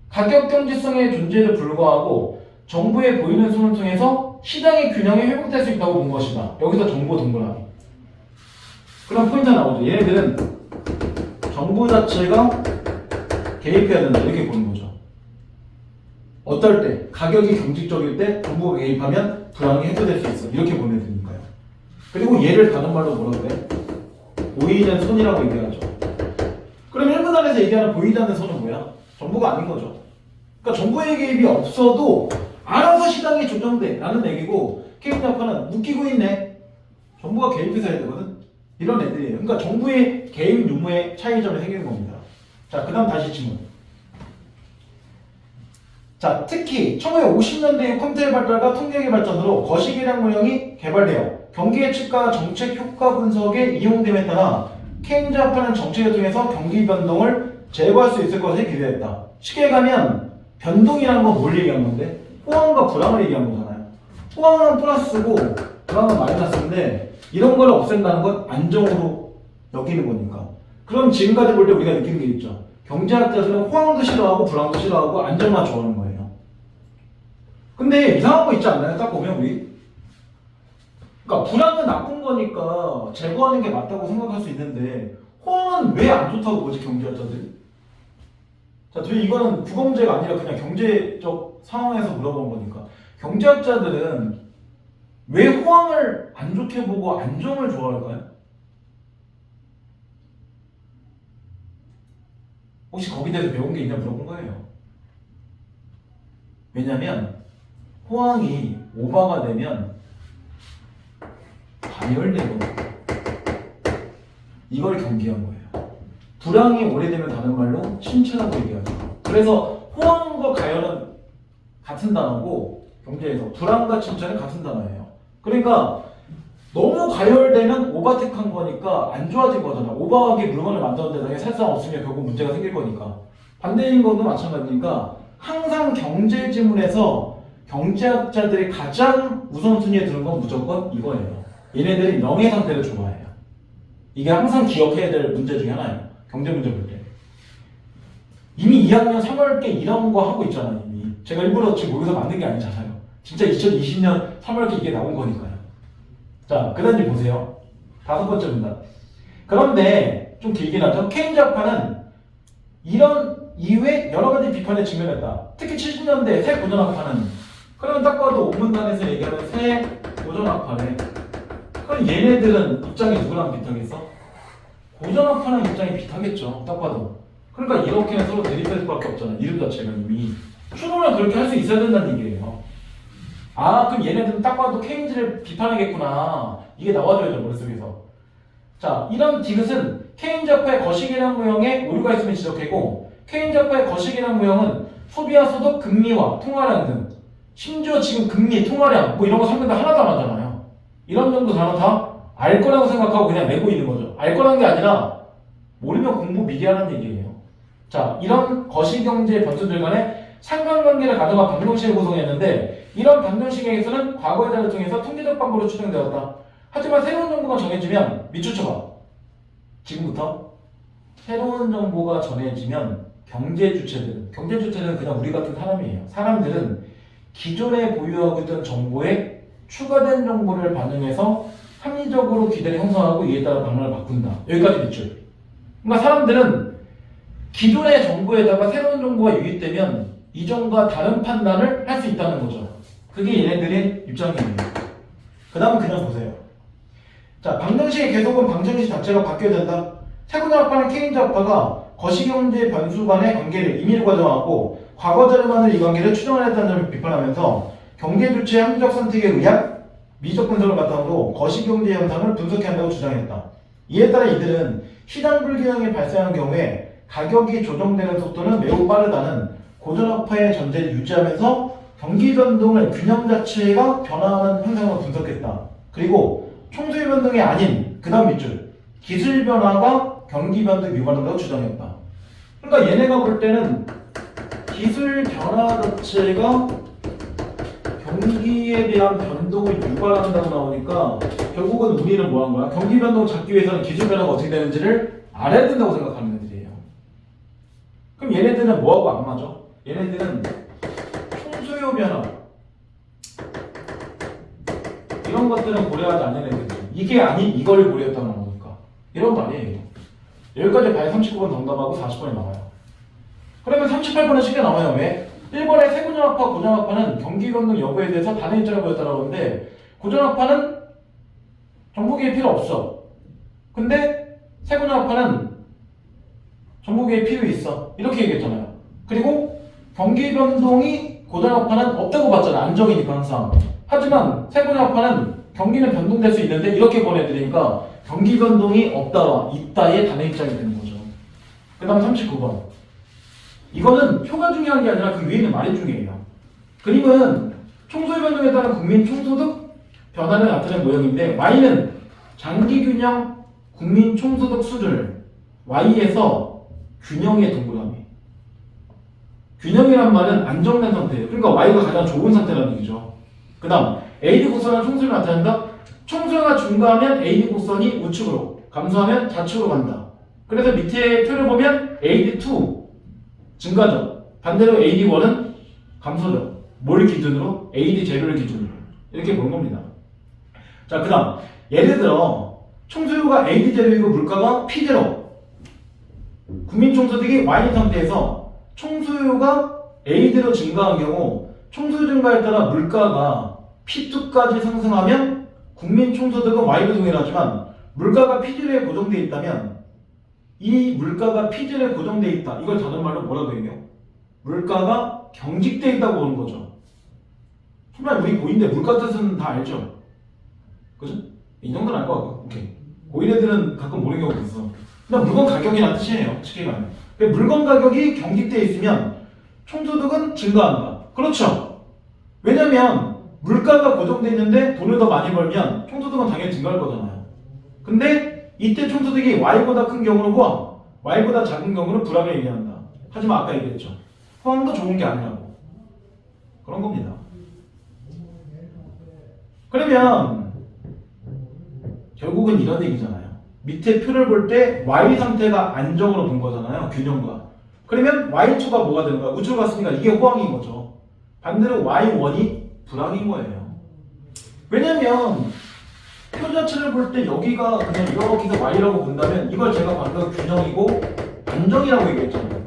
가격 경제성의 존재를 불구하고 정부의 보이는 손을 통해서 시장의 균형이 회복될 수 있다고 본 것이다. 여기서 정보 동그라미. 그럼 포인트가 나오죠. 얘네들은 정부 자체가 개입해야 된다. 이렇게 보는 거죠. 어떨 때, 가격이 경직적일 때 정부가 개입하면 불황이 해소될 수 있어. 이렇게 보내드리니까요. 그리고 얘를 다른 말로 뭐라 그래? 보이는 손이라고 얘기하죠. 그럼 1분 안에서 얘기하는 보이지 않는 손은 뭐야? 정부가 아닌 거죠. 그러니까 정부의 개입이 없어도 알아서 시장이 조정돼 라는 얘기고 케이크 약화는 웃기고 있네. 정부가 개입해서 해야 되거든. 이런 애들이에요. 그러니까 정부의 개입 유무의 차이점이 생기는 겁니다. 자, 그 다음 다시 질문. 자, 특히 1950년대의 컴퓨터의 발달과 통계의 발전으로 거시기량 모형이 개발되어 경기 예측과 정책 효과 분석에 이용됨에 따라 케인즈 합하는 정책을 통해서 경기 변동을 제거할 수 있을 것을 기대했다. 쉽게 가면 변동이라는 건 뭘 얘기한 건데? 호황과 불황을 얘기한 거잖아요. 호황은 플러스고 불황은 마이너스인데 이런 걸 없앤다는 건 안정으로 여기는 거니까. 그럼 지금까지 볼 때 우리가 느낀 게 있죠. 경제학자들은 호황도 싫어하고 불황도 싫어하고 안정만 좋아하는 거예요. 근데 이상한 거 있지 않나요? 딱 보면 우리. 그러니까 불황은 나쁜 거니까 제거하는 게 맞다고 생각할 수 있는데 호황은 왜 안 좋다고 보지 경제학자들이? 자, 저희 이거는 국어 문제가 아니라 그냥 경제적 상황에서 물어본 거니까 경제학자들은 왜 호황을 안 좋게 보고 안정을 좋아할까요? 혹시 거기에 대해서 배운 게 있냐 물어본 거예요. 왜냐면 호황이 오버가 되면 가열되거든요. 이걸 경계한 거예요. 불황이 오래되면 다른 말로 침체라고 얘기하죠. 그래서 호황과 가열은 같은 단어고 경제에서 불황과 침체는 같은 단어예요. 그러니까 너무 가열되면 오버텍한 거니까 안 좋아진 거잖아. 오버하게 물건을 만드는데 살 사람 없으면 결국 문제가 생길 거니까. 반대인 것도 마찬가지니까 항상 경제 지문에서 경제학자들이 가장 우선순위에 드는 건 무조건 이거예요. 얘네들이 명예 상태를 좋아해요. 이게 항상 기억해야 될 문제 중에 하나예요. 경제 문제 볼 때. 이미 2학년 3월께 이런 거 하고 있잖아요. 이미. 제가 일부러 지금 여기서 만든 게 아니잖아요. 진짜 2020년 3월께 이게 나온 거니까요. 자, 그 다음 보세요. 5번째 문단. 그런데 좀 길긴 하죠. 케인즈 학파는 이런 이외 여러 가지 비판에 직면했다. 특히 70년대 새 고전 학파는 그러면 딱 봐도 5문단에서 얘기하는 새 고전 학파네. 그럼 얘네들은 입장이 누구랑 비슷하겠어? 고전 학파랑 입장이 비슷하겠죠. 딱 봐도. 그러니까 이렇게 서로 대립할 수밖에 없잖아. 이름 자체가 이미. 추론을 그렇게 할 수 있어야 된다는 얘기예요. 아, 그럼 얘네들은 딱 봐도 케인즈를 비판하겠구나. 이게 나와줘야죠, 머릿속에서. 자, 이런 디귿은 케인즈 학파의 거시기량 모형에 오류가 있으면 지적하고 케인즈 학파의 거시기량 모형은 소비와 소득, 금리와 통화량 등 심지어 지금 금리, 통화량 뭐 이런 거 설명 다 하나도 안 하잖아요. 이런 정도 단어 다 알 거라고 생각하고 그냥 내고 있는 거죠. 알 거라는 게 아니라 모르면 공부 미리 하라는 얘기예요. 자, 이런 거시경제 변수들 간에 상관관계를 가져가 방정식을 구성했는데 이런 방정식에서는 과거의 자료를 통해서 통계적 방법으로 추정되었다. 하지만 새로운 정보가 정해지면 밑줄 쳐봐. 지금부터 새로운 정보가 전해지면 경제 주체들은 그냥 우리 같은 사람이에요. 사람들은 기존에 보유하고 있던 정보에 추가된 정보를 반영해서 합리적으로 기대를 형성하고 이에 따라 방향을 바꾼다. 여기까지 밑줄. 그러니까 사람들은 기존의 정보에다가 새로운 정보가 유입되면 이전과 다른 판단을 할 수 있다는 거죠. 그게 얘네들의 입장이에요. 그 다음은 그냥 보세요. 자, 방정식의 계속은 방정식 자체가 바뀌어야 된다. 세고전 학파는 케인즈 학파가 거시경제 변수 간의 관계를 임의로 가져왔고 과거 자료만으로 이 관계를 추정하였다는 점을 비판하면서 경제 주체의 합리적 선택에 의한 미적 분석을 바탕으로 거시경제 현상을 분석해야 한다고 주장했다. 이에 따라 이들은 시장 불균형이 발생하는 경우에 가격이 조정되는 속도는 매우 빠르다는 고전 학파의 전제를 유지하면서 경기 변동을 균형 자체가 변화하는 현상으로 분석했다. 그리고 총수의 변동이 아닌 그 다음 밑줄 기술 변화가 경기 변동 유발한다고 주장했다. 그러니까 얘네가 볼 때는 기술 변화 자체가 경기에 대한 변동을 유발한다고 나오니까 결국은 우리는 뭐 한 거야? 경기 변동을 잡기 위해서는 기술 변화가 어떻게 되는지를 알아야 된다고 생각하는 애들이에요. 그럼 얘네들은 뭐하고 안 맞아? 얘네들은 총수요 변화 이런 것들은 고려하지 않는 애들이죠. 이게 아닌 이걸 고려했다고 나오니까 이런 말이에요. 여기까지 봐야 39번 정답하고 40번이 나와요. 그러면 38번은 쉽게 나와요. 왜? 1번의 세고정합파, 고정합파는 경기 변동 여부에 대해서 단의 입장을 보였다라고 하는데 고정합파는 정보기에 필요 없어. 근데 세고정합파는 정보기에 필요 있어. 이렇게 얘기했잖아요. 그리고 경기 변동이 고정합파는 없다고 봤잖아. 안정이니까 항상. 하지만 세고정합파는 경기는 변동될 수 있는데 이렇게 보내드리니까 경기 변동이 없다와 있다의 단의 입장이 되는 거죠. 그 다음 39번. 이거는 표가 중요한 게 아니라 그 위에 있는 말이 중요해요. 그림은 총소의 변동에 따른 국민 총소득 변화를 나타낸 모형인데 Y는 장기균형 국민 총소득 수준을 Y에서 균형의 동그라미. 균형이란 말은 안정된 상태예요. 그러니까 Y가 가장 좋은 상태라는 얘기죠. 그 다음 AD 곡선은 총소를 나타낸다. 총소가 증가하면 AD 곡선이 우측으로 감소하면 좌측으로 간다. 그래서 밑에 표를 보면 AD2 증가죠. 반대로 AD1은 감소죠. 뭘 기준으로? AD0를 기준으로. 이렇게 보는 겁니다. 자, 그 다음 예를 들어 총수요가 AD0이고 물가가 P0. 국민 총소득이 Y 상태에서 총수요가 AD로 증가한 경우 총수요 증가에 따라 물가가 P2까지 상승하면 국민 총소득은 Y로 동일하지만 물가가 P0에 고정되어 있다면 이 물가가 P0에 고정되어 있다. 이걸 다른 말로 뭐라고 얘기해요? 물가가 경직되어 있다고 보는 거죠. 정말 우리 고2인데 물가 뜻은 다 알죠? 그죠? 이 정도는 알 것 같고. 오케이. 고1 애들은 가끔 모르는 경우도 있어. 그냥 물건 가격이라는 뜻이에요. 쉽게 가면. 물건 가격이 경직되어 있으면 총소득은 증가한다. 그렇죠? 왜냐면 물가가 고정되어 있는데 돈을 더 많이 벌면 총소득은 당연히 증가할 거잖아요. 근데 이때 총소득이 Y보다 큰 경우는 호황, Y보다 작은 경우는 불황을 얘기한다. 하지만 아까 얘기했죠. 호황도 좋은 게 아니라고. 그런 겁니다. 그러면 결국은 이런 얘기잖아요. 밑에 표를 볼 때 Y 상태가 안정으로 본 거잖아요. 균형과. 그러면 Y2가 뭐가 되는 거야? 우측으로 갔으니까 이게 호황인 거죠. 반대로 Y1이 불황인 거예요. 왜냐면 표 자체를 볼 때 여기가 그냥 이렇게 Y라고 본다면 이걸 제가 방금 균형이고 안정이라고 얘기했잖아요.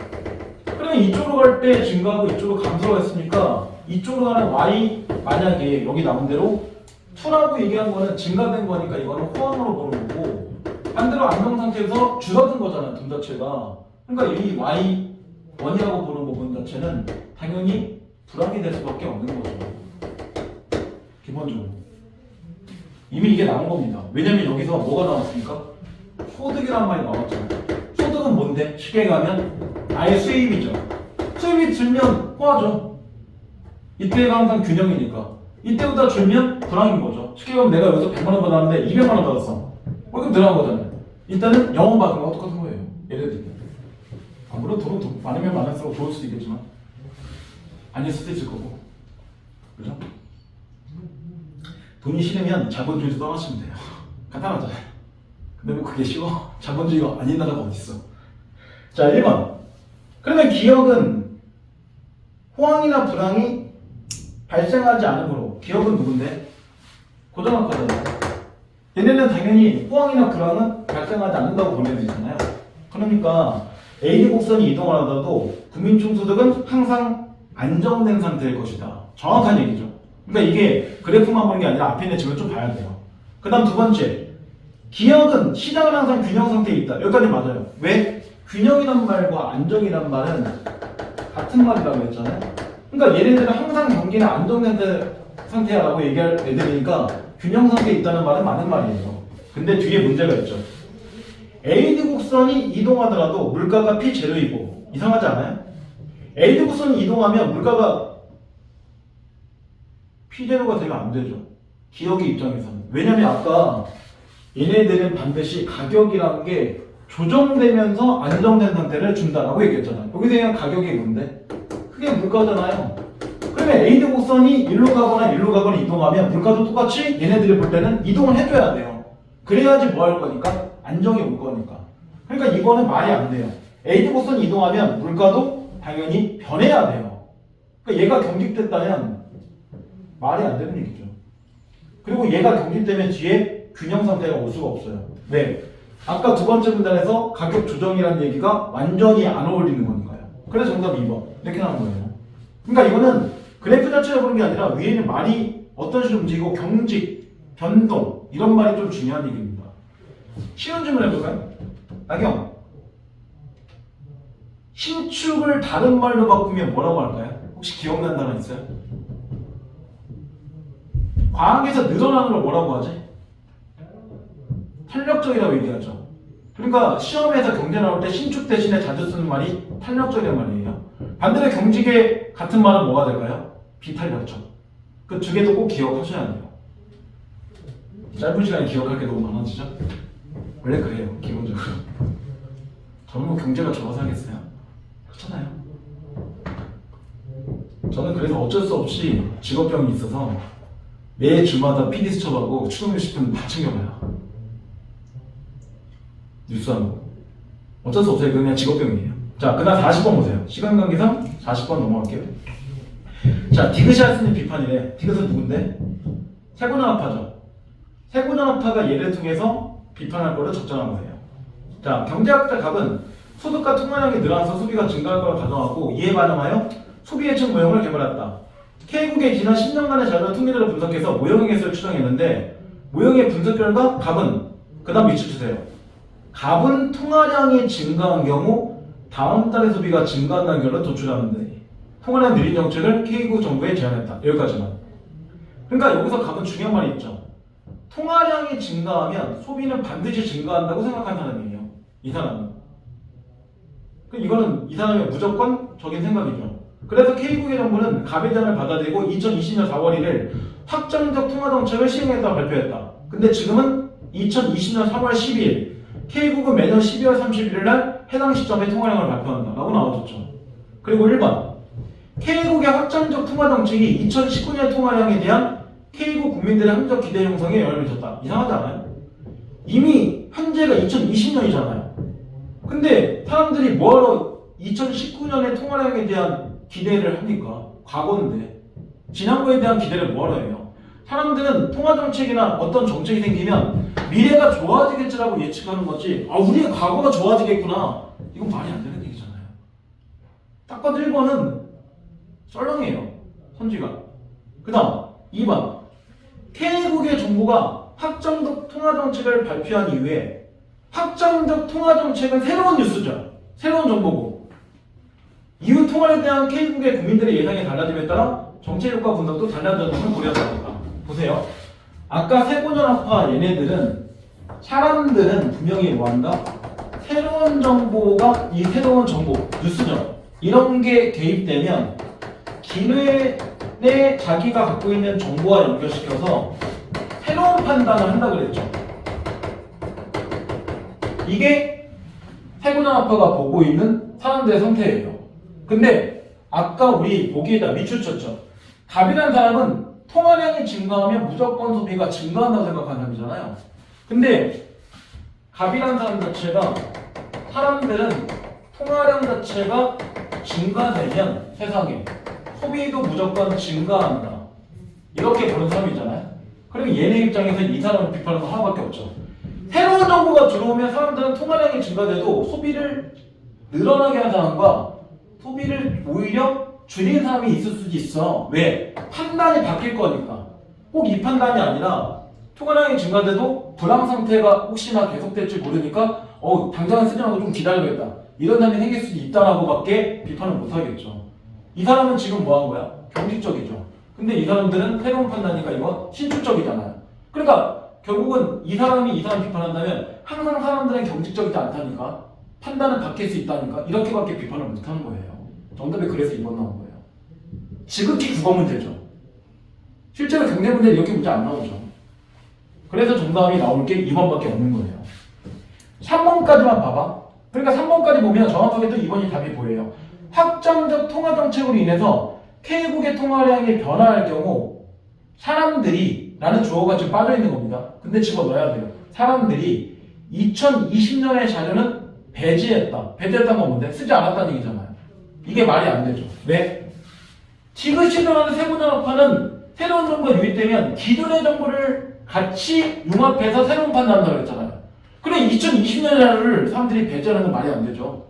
그러면 이쪽으로 갈 때 증가하고 이쪽으로 감소가 했으니까 이쪽으로 가는 Y 만약에 여기 나온 대로 2라고 얘기한 거는 증가된 거니까 이거는 호황으로 보는 거고 반대로 안정 상태에서 줄어든 거잖아요. 돈 자체가. 그러니까 이 Y1이라고 보는 부분 자체는 당연히 불황이 될 수밖에 없는 거죠. 기본적으로. 이미 이게 나온 겁니다. 왜냐면 여기서 뭐가 나왔습니까? 소득이라는 말이 나왔잖아요. 소득은 뭔데? 쉽게 가면 아예 수입이죠. 수입이 줄면 호화죠. 이때가 항상 균형이니까. 이때보다 줄면 불황인 거죠. 쉽게 가면 내가 여기서 100만 원 받았는데 200만 원 받았어. 월급 늘어난 거잖아요. 일단은 0원 받은 거와 똑같은 거예요. 얘네들이. 물론 돈은 많으면 많을수록 좋을 수도 있겠지만 아닐 수도 있을 거고. 그죠? 돈이 싫으면 자본주의에서 떠나시면 돼요. 간단하잖아요. 근데 뭐 그게 쉬워? 자본주의가 아닌 나라가 어딨어. 자, 1번. 그러면 기업은 호황이나 불황이 발생하지 않으므로 기업은 누군데? 고정학과잖아요. 얘네는 당연히 호황이나 불황은 발생하지 않는다고 보내드리잖아요. 그러니까 AD 곡선이 이동을 하더라도 국민총소득은 항상 안정된 상태일 것이다. 정확한 얘기죠. 그러니까 이게 그래프만 보는 게 아니라 앞에 있는 지금 좀 봐야 돼요. 그 다음 두 번째, 기업은 시장은 항상 균형 상태에 있다. 여기까지 맞아요. 왜? 균형이란 말과 안정이란 말은 같은 말이라고 했잖아요. 그러니까 얘네들은 항상 경기는 안정된 상태라고 얘기할 애들이니까 균형 상태에 있다는 말은 맞는 말이에요. 근데 뒤에 문제가 있죠. AD 곡선이 이동하더라도 물가가 P0이고 이상하지 않아요? AD 곡선이 이동하면 물가가 P제로가 되면 안 되죠. 기업의 입장에서는. 왜냐면 아까 얘네들은 반드시 가격이라는 게 조정되면서 안정된 상태를 준다라고 얘기했잖아요. 여기서 그냥 가격이 뭔데? 그게 물가잖아요. 그러면 A대 곡선이 일로 가거나 일로 가거나 이동하면 물가도 똑같이 얘네들이 볼 때는 이동을 해줘야 돼요. 그래야지 뭐 할 거니까? 안정이 올 거니까. 그러니까 이거는 말이 안 돼요. A대 곡선이 이동하면 물가도 당연히 변해야 돼요. 그러니까 얘가 경직됐다면 말이 안 되는 얘기죠. 그리고 얘가 경직되면 뒤에 균형 상태가 올 수가 없어요. 네. 아까 두 번째 문단에서 가격 조정이라는 얘기가 완전히 안 어울리는 거니까요. 그래서 정답 2번. 이렇게 나온 거예요. 그러니까 이거는 그래프 자체를 보는 게 아니라 위에 있는 말이 어떤 식으로 움직이고 경직, 변동 이런 말이 좀 중요한 얘기입니다. 쉬운 질문 해볼까요? 나경. 신축을 다른 말로 바꾸면 뭐라고 할까요? 혹시 기억나는 단어 있어요? 과학에서 늘어나는 걸 뭐라고 하지? 탄력적이라고 얘기하죠. 그러니까 시험에서 경제 나올 때 신축 대신에 자주 쓰는 말이 탄력적이라는 말이에요. 반대로 경직의 같은 말은 뭐가 될까요? 비탄력적. 그 두 개도 꼭 기억하셔야 돼요. 짧은 시간에 기억할 게 너무 많아지죠? 원래 그래요, 기본적으로. 저는 뭐 경제가 좋아서 하겠어요? 그렇잖아요. 저는 그래서 어쩔 수 없이 직업병이 있어서 매 주마다 PD 수첩하고 추동 뉴스편 다 챙겨봐요. 뉴스하고. 어쩔 수 없어요. 그냥 직업병이에요. 자, 그 다음 40번 보세요. 시간 관계상 40번 넘어갈게요. 자, 디귿이 할 수 있는 비판이래. 디귿은 누군데? 세고전압파죠. 세고전압파가 얘를 통해서 비판할 거를 적정한 거예요. 자, 경제학자 갑은 소득과 통화량이 늘어나서 소비가 증가할 거를 가정하고 이에 반영하여 소비 예측 모형을 개발했다. K국의 지난 10년간의 자료와 통계들을 분석해서 모형의 개수를 추정했는데 모형의 분석 결과 갑은 그 다음 밑줄 주세요. 갑은 통화량이 증가한 경우 다음 달의 소비가 증가한다는 결론을 도출하는데 통화량 느린 정책을 K국 정부에 제안했다. 여기까지만. 그러니까 여기서 갑은 중요한 말이 있죠. 통화량이 증가하면 소비는 반드시 증가한다고 생각한 사람이에요. 이 사람은. 이거는 이 사람의 무조건적인 생각이죠. 그래서 K국의 정부는 갑의 제안을 받아들이고 2020년 4월 1일 확정적 통화 정책을 시행했다고 발표했다. 근데 지금은 2020년 3월 12일 K국은 매년 12월 31일 날 해당 시점에 통화량을 발표한다 라고 나와줬죠. 그리고 1번 K국의 확정적 통화 정책이 2019년 통화량에 대한 K국 국민들의 함정 기대 형성에 영향을 미쳤다. 이상하지 않아요? 이미 현재가 2020년이잖아요. 근데 사람들이 뭐하러 2019년의 통화량에 대한 기대를 합니까? 과거인데. 지난거에 대한 기대를 뭐하러 해요? 사람들은 통화정책이나 어떤 정책이 생기면 미래가 좋아지겠지라고 예측하는 거지 우리의 과거가 좋아지겠구나 이건 말이 안 되는 얘기잖아요. 딱 봐도 1번은 썰렁해요. 선지가. 그 다음 2번 K국의 정부가 확정적 통화정책을 발표한 이후에 확정적 통화정책은 새로운 뉴스죠. 새로운 정보고 이후 통화에 대한 K국의 국민들의 예상이 달라짐에 따라 정책 효과 분석도 달라졌는 걸 고려한다. 보세요. 아까 세고전압파 얘네들은 사람들은 분명히 뭐한다? 새로운 정보가 이 새로운 정보, 뉴스죠. 이런 게 개입되면 기뇌에 자기가 갖고 있는 정보와 연결시켜서 새로운 판단을 한다 그랬죠. 이게 세고전압파가 보고 있는 사람들의 상태예요. 근데 아까 우리 보기에다 밑줄 쳤죠. 갑이라는 사람은 통화량이 증가하면 무조건 소비가 증가한다고 생각하는 사람이잖아요. 근데 갑이라는 사람 자체가 사람들은 통화량 자체가 증가되면 세상에 소비도 무조건 증가한다. 이렇게 보는 사람이잖아요. 그러면 얘네 입장에서 이 사람을 비판하는 건 하나밖에 없죠. 새로운 정보가 들어오면 사람들은 통화량이 증가돼도 소비를 늘어나게 하는 사람과 소비를 오히려 줄이는 사람이 있을 수도 있어. 왜? 판단이 바뀔 거니까. 꼭 이 판단이 아니라 통화량이 증가돼도 불황 상태가 혹시나 계속될지 모르니까 당장은 쓰지 말고 좀 기다려야겠다. 이런 사람이 생길 수도 있다라고 밖에 비판을 못 하겠죠. 이 사람은 지금 뭐 한 거야? 경직적이죠. 근데 이 사람들은 새로운 판단이니까 이건 신축적이잖아요. 그러니까 결국은 이 사람이 이 사람 비판한다면 항상 사람들은 경직적이지 않다니까 판단은 바뀔 수 있다니까 이렇게밖에 비판을 못 하는 거예요. 정답이 그래서 2번 나온 거예요. 지극히 국어 문제죠. 실제로 경제 문제 이렇게 문제 안 나오죠. 그래서 정답이 나올 게 2번밖에 없는 거예요. 3번까지만 봐봐. 그러니까 3번까지 보면 정확하게 또 2번이 답이 보여요. 확장적 통화 정책으로 인해서 K국의 통화량이 변화할 경우 사람들이 라는 주어가 지금 빠져 있는 겁니다. 근데 집어넣어야 돼요. 사람들이 2020년의 자료는 배제했다. 배제했다는 건 뭔데? 쓰지 않았다는 얘기잖아요. 이게 말이 안 되죠. 왜? 지그시로 하는 세분화합하는 새로운 정보가 유입되면 기존의 정보를 같이 융합해서 새로운 판단한다고 했잖아요. 그래 2020년 자료를 사람들이 배제하는 건 말이 안 되죠.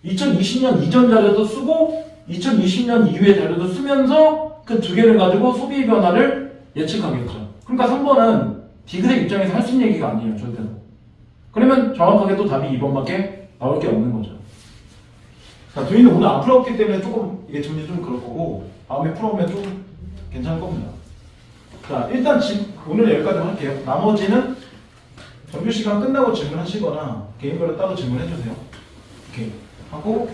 2020년 이전 자료도 쓰고 2020년 이후의 자료도 쓰면서 그 두 개를 가지고 소비 변화를 예측하겠죠. 그러니까 3번은 디귿의 입장에서 할 수 있는 얘기가 아니에요. 절대로. 그러면 정확하게 또 답이 2번밖에 나올 게 없는 거죠. 자, 도희는 오늘 안 풀었기 때문에 조금 이게 정리 좀 그럴 거고 다음에 풀어오면 좀 괜찮을 겁니다. 자, 일단 오늘 여기까지만 할게요. 나머지는 정규 시간 끝나고 질문하시거나 개인별로 따로 질문해 주세요. 이렇게 하고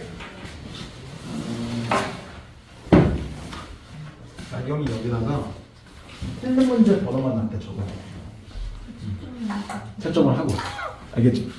나경이 여기다가 틀린 문제 번호만 나한테 적어요. 채점을 하고 알겠지?